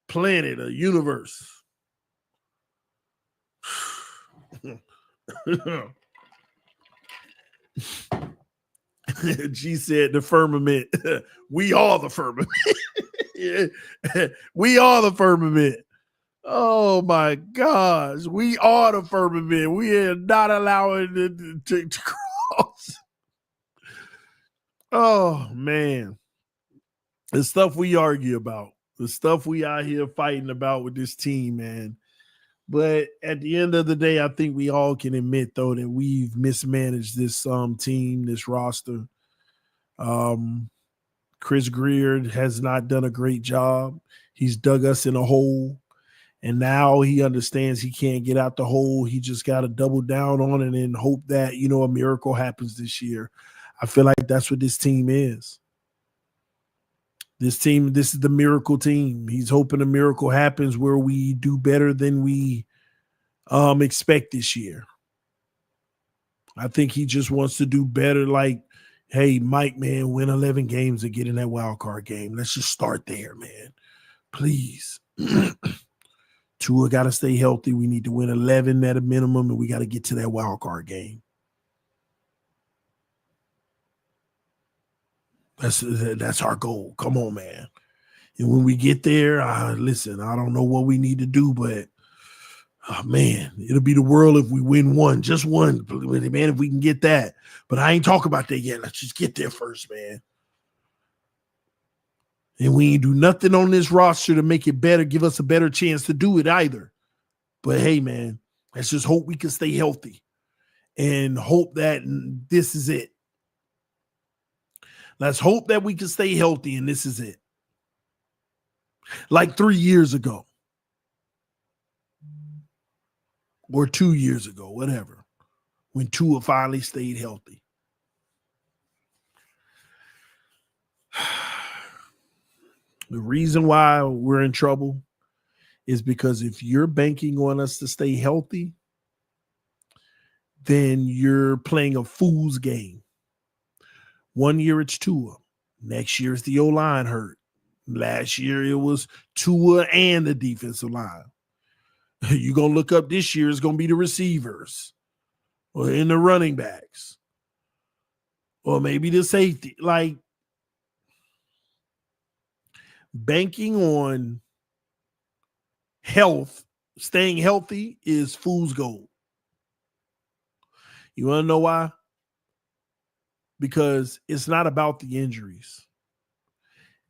planet, a universe. G said the firmament. We are the firmament. We are the firmament. Oh my gosh. We are the firmament. We are not allowing it to cross. Oh man. The stuff we argue about, the stuff we out here fighting about with this team, man. But at the end of the day, I think we all can admit, though, that we've mismanaged this team, this roster. Chris Greer has not done a great job. He's dug us in a hole, and now he understands he can't get out the hole. He just got to double down on it and hope that, a miracle happens this year. I feel like that's what this team is. This is the miracle team. He's hoping a miracle happens where we do better than we expect this year. I think he just wants to do better. Like, hey, Mike, man, win 11 games and get in that wild card game. Let's just start there, man. Please. Tua got to stay healthy. We need to win 11 at a minimum, and we got to get to that wild card game. That's our goal. Come on, man. And when we get there, listen, I don't know what we need to do, but man, it'll be the world if we win one, just one, man, if we can get that. But I ain't talking about that yet. Let's just get there first, man. And we ain't do nothing on this roster to make it better, give us a better chance to do it either. But hey, man, let's just hope we can stay healthy and hope that this is it. Let's hope that we can stay healthy and this is it. Like 3 years ago. Or 2 years ago, whatever. When Tua finally stayed healthy. The reason why we're in trouble is because if you're banking on us to stay healthy, then you're playing a fool's game. 1 year it's Tua. Next year it's the O-line hurt. Last year it was Tua and the defensive line. You're going to look up this year, it's going to be the receivers or in the running backs or maybe the safety. Like, banking on health, staying healthy is fool's gold. You want to know why? Because it's not about the injuries.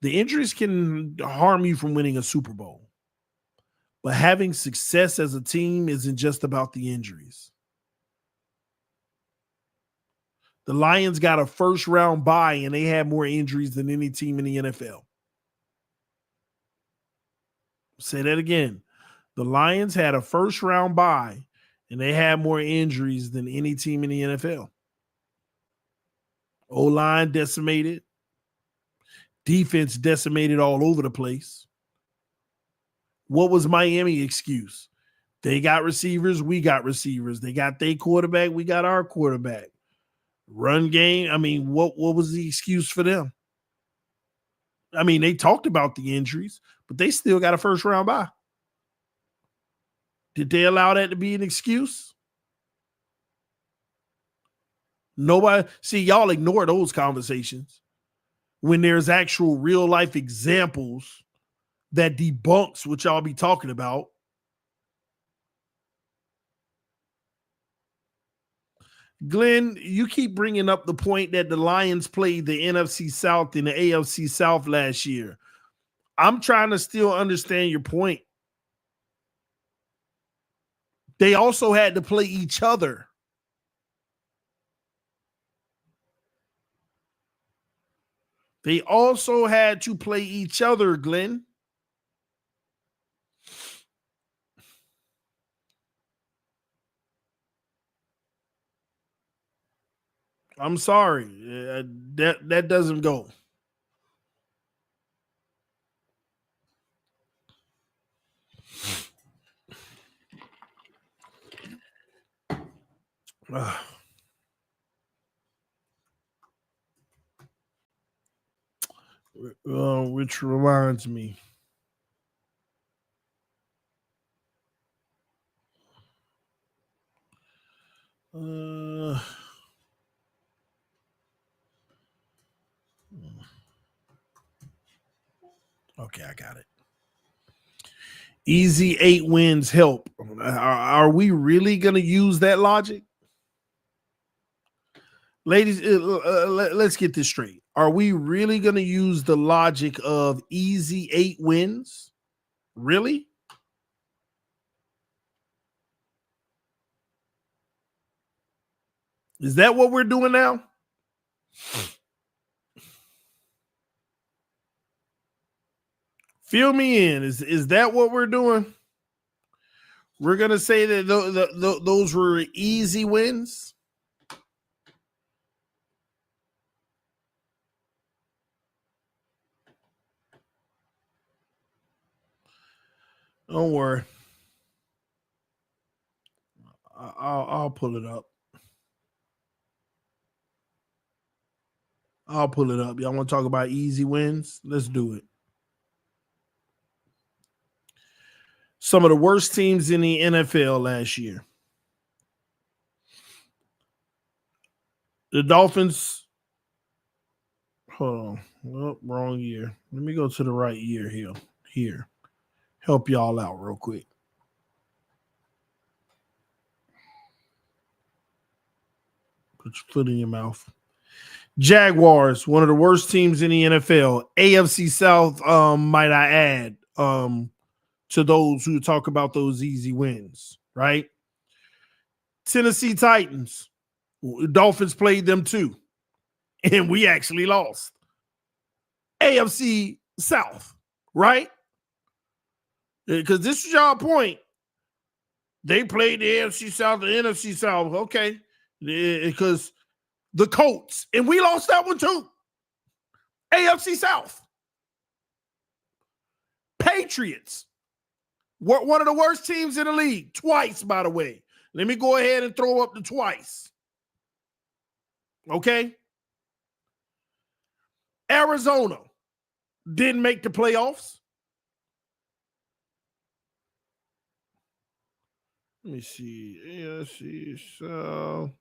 The injuries can harm you from winning a Super Bowl. But having success as a team isn't just about the injuries. The Lions got a first-round bye, and they had more injuries than any team in the NFL. Say that again. The Lions had a first-round bye, and they had more injuries than any team in the NFL. O-line decimated. Defense decimated all over the place. What was Miami's excuse? They got receivers, we got receivers. They got their quarterback, we got our quarterback. Run game, I mean, what was the excuse for them? I mean, they talked about the injuries, but they still got a first round bye. Did they allow that to be an excuse? Nobody. See, y'all ignore those conversations when there's actual real life examples that debunks what y'all be talking about. Glenn, you keep bringing up the point that the Lions played the NFC South and the AFC South last year. I'm trying to still understand your point. They also had to play each other. They also had to play each other, Glenn. I'm sorry. That doesn't go. Which reminds me. Okay, I got it. Easy 8 wins help. Are we really going to use that logic? Ladies, let's get this straight. Are we really going to use the logic of easy 8 wins? Really? Is that what we're doing now? Fill me in. Is that what we're doing? We're going to say that those were easy wins? Don't worry. I'll pull it up. I'll pull it up. Y'all want to talk about easy wins? Let's do it. Some of the worst teams in the NFL last year. The Dolphins. Hold on. Oh, wrong year. Let me go to the right year here. Help y'all out real quick. Put your foot in your mouth. Jaguars, one of the worst teams in the NFL. AFC South, might I add, to those who talk about those easy wins, right? Tennessee Titans. Dolphins played them too. And we actually lost. AFC South, right? Because this is y'all point. They played the AFC South, the NFC South. Okay. Because the Colts, and we lost that one too. AFC South. Patriots. One of the worst teams in the league. Twice, by the way. Let me go ahead and throw up the twice. Okay? Arizona didn't make the playoffs. Let me see. AFC South.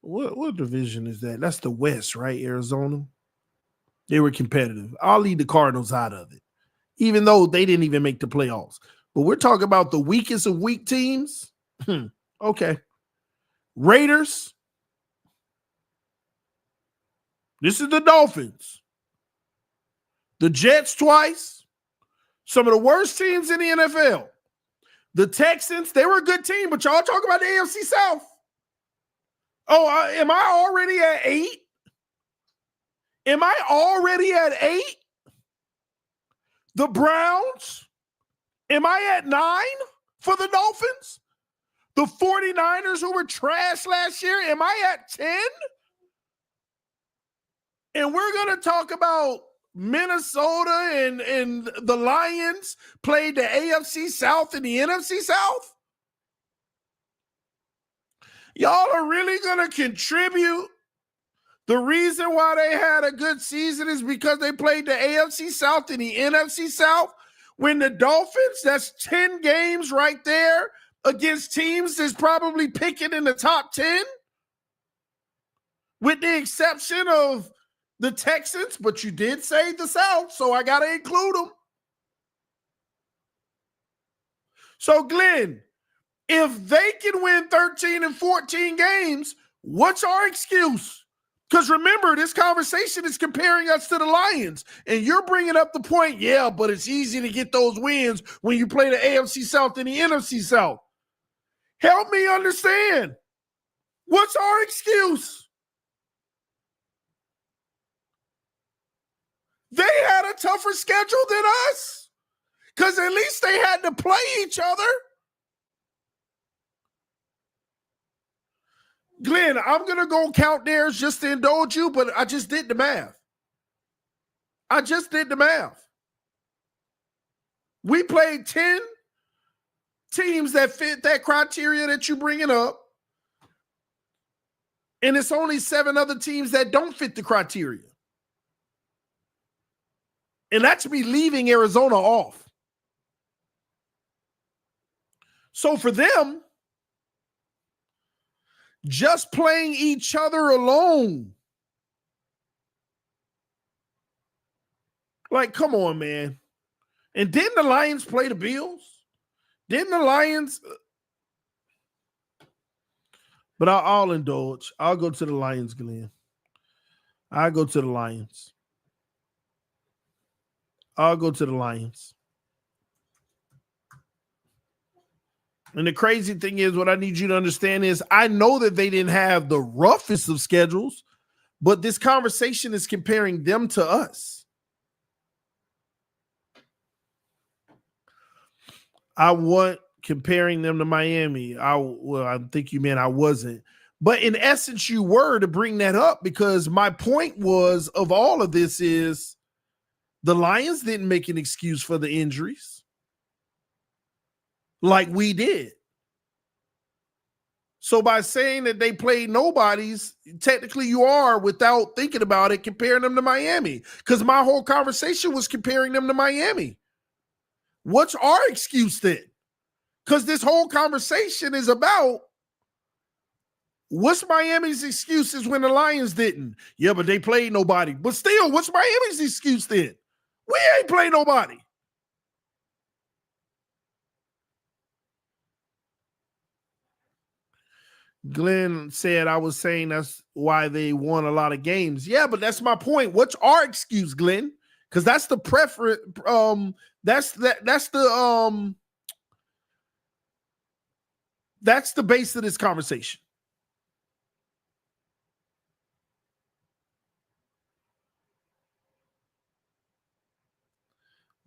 What division is that? That's the West, right? Arizona. They were competitive. I'll leave the Cardinals out of it, even though they didn't even make the playoffs. But we're talking about the weakest of weak teams. Okay. Raiders. This is the Dolphins. The Jets twice. Some of the worst teams in the NFL. The Texans, they were a good team, but y'all talk about the AFC South. Oh, am I already at 8? Am I already at 8? The Browns, am I at 9 for the Dolphins? The 49ers, who were trash last year, am I at 10? And we're going to talk about Minnesota and the Lions played the AFC South and the NFC South? Y'all are really going to contribute? The reason why they had a good season is because they played the AFC South and the NFC South. When the Dolphins, that's 10 games right there against teams that's probably picking in the top 10, with the exception of the Texans, but you did say the South, so I got to include them. So, Glenn, if they can win 13 and 14 games, what's our excuse? Because remember, this conversation is comparing us to the Lions, and you're bringing up the point, yeah, but it's easy to get those wins when you play the AFC South and the NFC South. Help me understand. What's our excuse? They had a tougher schedule than us because at least they had to play each other. Glenn, I'm going to go count theirs just to indulge you, but I just did the math. We played 10 teams that fit that criteria that you're bringing up, and it's only 7 other teams that don't fit the criteria. And that's me leaving Arizona off. So for them, just playing each other alone, like, come on, man. And didn't the Lions play the Bills? Didn't the Lions? But I'll indulge. I'll go to the Lions, Glenn. I'll go to the Lions. And the crazy thing is, what I need you to understand is, I know that they didn't have the roughest of schedules, but this conversation is comparing them to us. I want comparing them to Miami. I think you meant I wasn't. But in essence, you were, to bring that up, because my point was, of all of this is, the Lions didn't make an excuse for the injuries like we did. So by saying that they played nobodies, technically you are, without thinking about it, comparing them to Miami, because my whole conversation was comparing them to Miami. What's our excuse then? Because this whole conversation is about, what's Miami's excuses when the Lions didn't? Yeah, but they played nobody. But still, what's Miami's excuse then? We ain't play nobody. Glenn said I was saying that's why they won a lot of games. Yeah, but that's my point. What's our excuse, Glenn? Because that's the preference. That's the base of this conversation.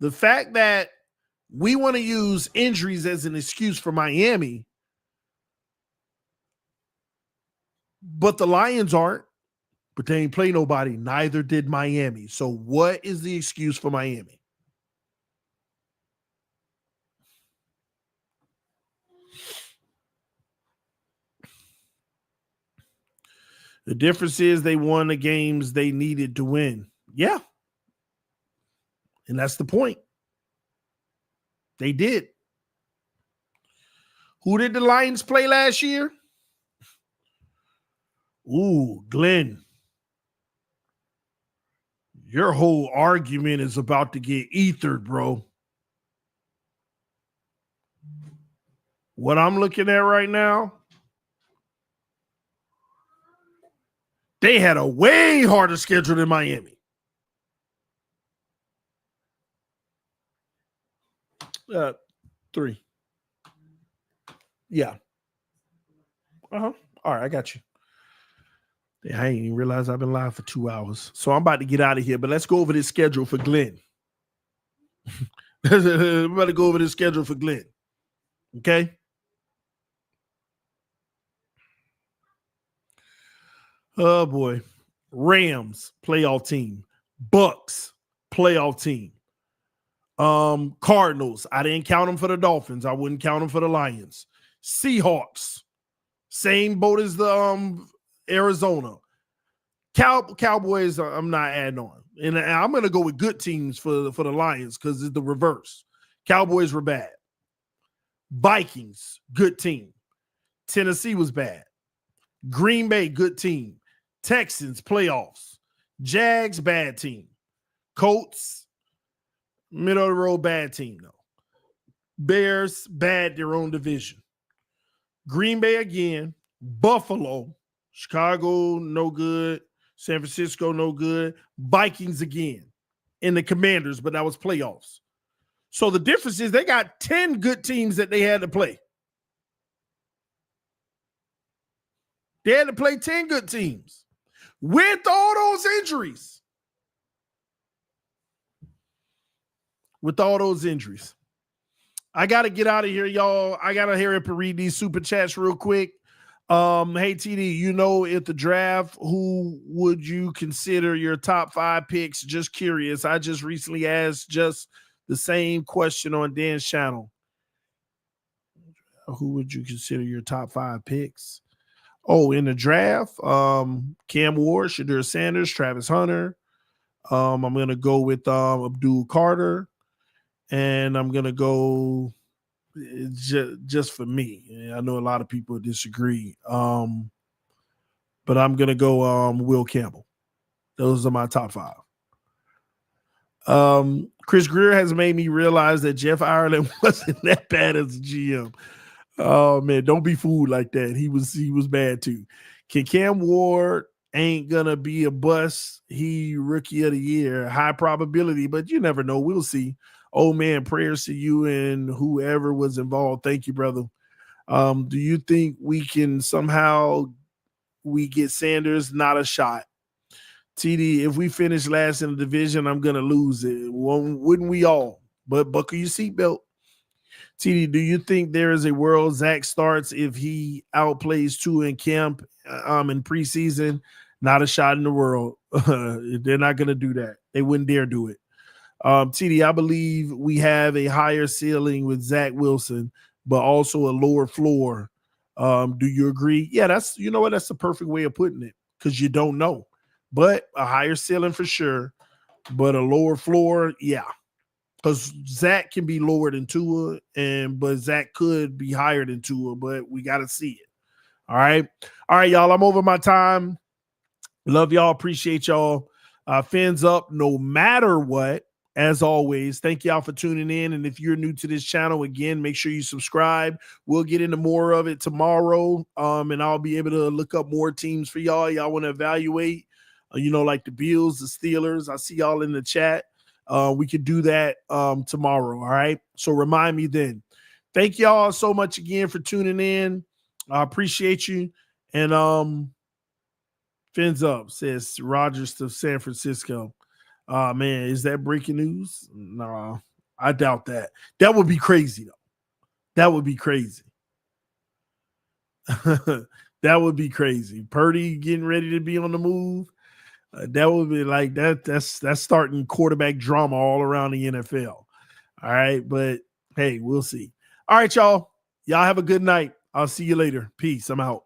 The fact that we want to use injuries as an excuse for Miami, but the Lions aren't, but they ain't play nobody. Neither did Miami. So what is the excuse for Miami? The difference is they won the games they needed to win. Yeah. And that's the point. They did. Who did the Lions play last year? Ooh, Glenn. Your whole argument is about to get ethered, bro. What I'm looking at right now, they had a way harder schedule than Miami. Three. Yeah. All right, I got you. I ain't even realized I've been live for 2 hours. So I'm about to get out of here, but let's go over this schedule for Glenn. I'm about to go over this schedule for Glenn. Okay? Oh, boy. Rams, playoff team. Bucks, playoff team. Cardinals, I didn't count them for the Dolphins. I wouldn't count them for the Lions. Seahawks, same boat as the Arizona. Cowboys, I'm not adding on. And I'm going to go with good teams for the Lions because it's the reverse. Cowboys were bad. Vikings, good team. Tennessee was bad. Green Bay, good team. Texans, playoffs. Jags, bad team. Colts, middle of the road, bad team, though. Bears, bad, their own division. Green Bay again. Buffalo, Chicago, no good. San Francisco, no good. Vikings again. And the Commanders, but that was playoffs. So the difference is they got 10 good teams that they had to play. They had to play 10 good teams with all those injuries. With all those injuries. I got to get out of here, y'all. I got to hurry up and read these super chats real quick. Hey, TD, you know, at the draft, who would you consider your top 5 picks? Just curious. I just recently asked just the same question on Dan's channel. Who would you consider your top 5 picks? Oh, in the draft, Cam Ward, Shadur Sanders, Travis Hunter. I'm going to go with Abdul Carter. And I'm going to go just for me. I know a lot of people disagree. But I'm going to go Will Campbell. Those are my top 5. Chris Greer has made me realize that Jeff Ireland wasn't that bad as a GM. Oh man, don't be fooled like that. He was bad too. Cam Ward ain't gonna be a bust. He rookie of the year, high probability, but you never know. We'll see. Oh man, prayers to you and whoever was involved. Thank you, brother. Do you think we can somehow get Sanders? Not a shot. TD, if we finish last in the division, I'm gonna lose it. Wouldn't we all? But buckle your seatbelt. TD, do you think there is a world Zach starts if he outplays Tua in camp in preseason? Not a shot in the world. They're not going to do that. They wouldn't dare do it. TD, I believe we have a higher ceiling with Zach Wilson, but also a lower floor. Do you agree? Yeah, that's the perfect way of putting it because you don't know. But a higher ceiling for sure, but a lower floor, yeah. Because Zach can be lower than Tua, but Zach could be higher than Tua, but we got to see it. All right, y'all. I'm over my time. Love y'all. Appreciate y'all. Fins up no matter what. As always, thank y'all for tuning in. And if you're new to this channel, again, make sure you subscribe. We'll get into more of it tomorrow, and I'll be able to look up more teams for y'all. Y'all want to evaluate, like the Bills, the Steelers. I see y'all in the chat. We could do that tomorrow. All right. So remind me then. Thank y'all so much again for tuning in. I appreciate you. And Fins up says Rogers to San Francisco. Man, is that breaking news? No, I doubt that. That would be crazy though. That would be crazy. That would be crazy. Purdy getting ready to be on the move. That would be like that. That's starting quarterback drama all around the NFL. All right. But hey, we'll see. All right, y'all. Y'all have a good night. I'll see you later. Peace. I'm out.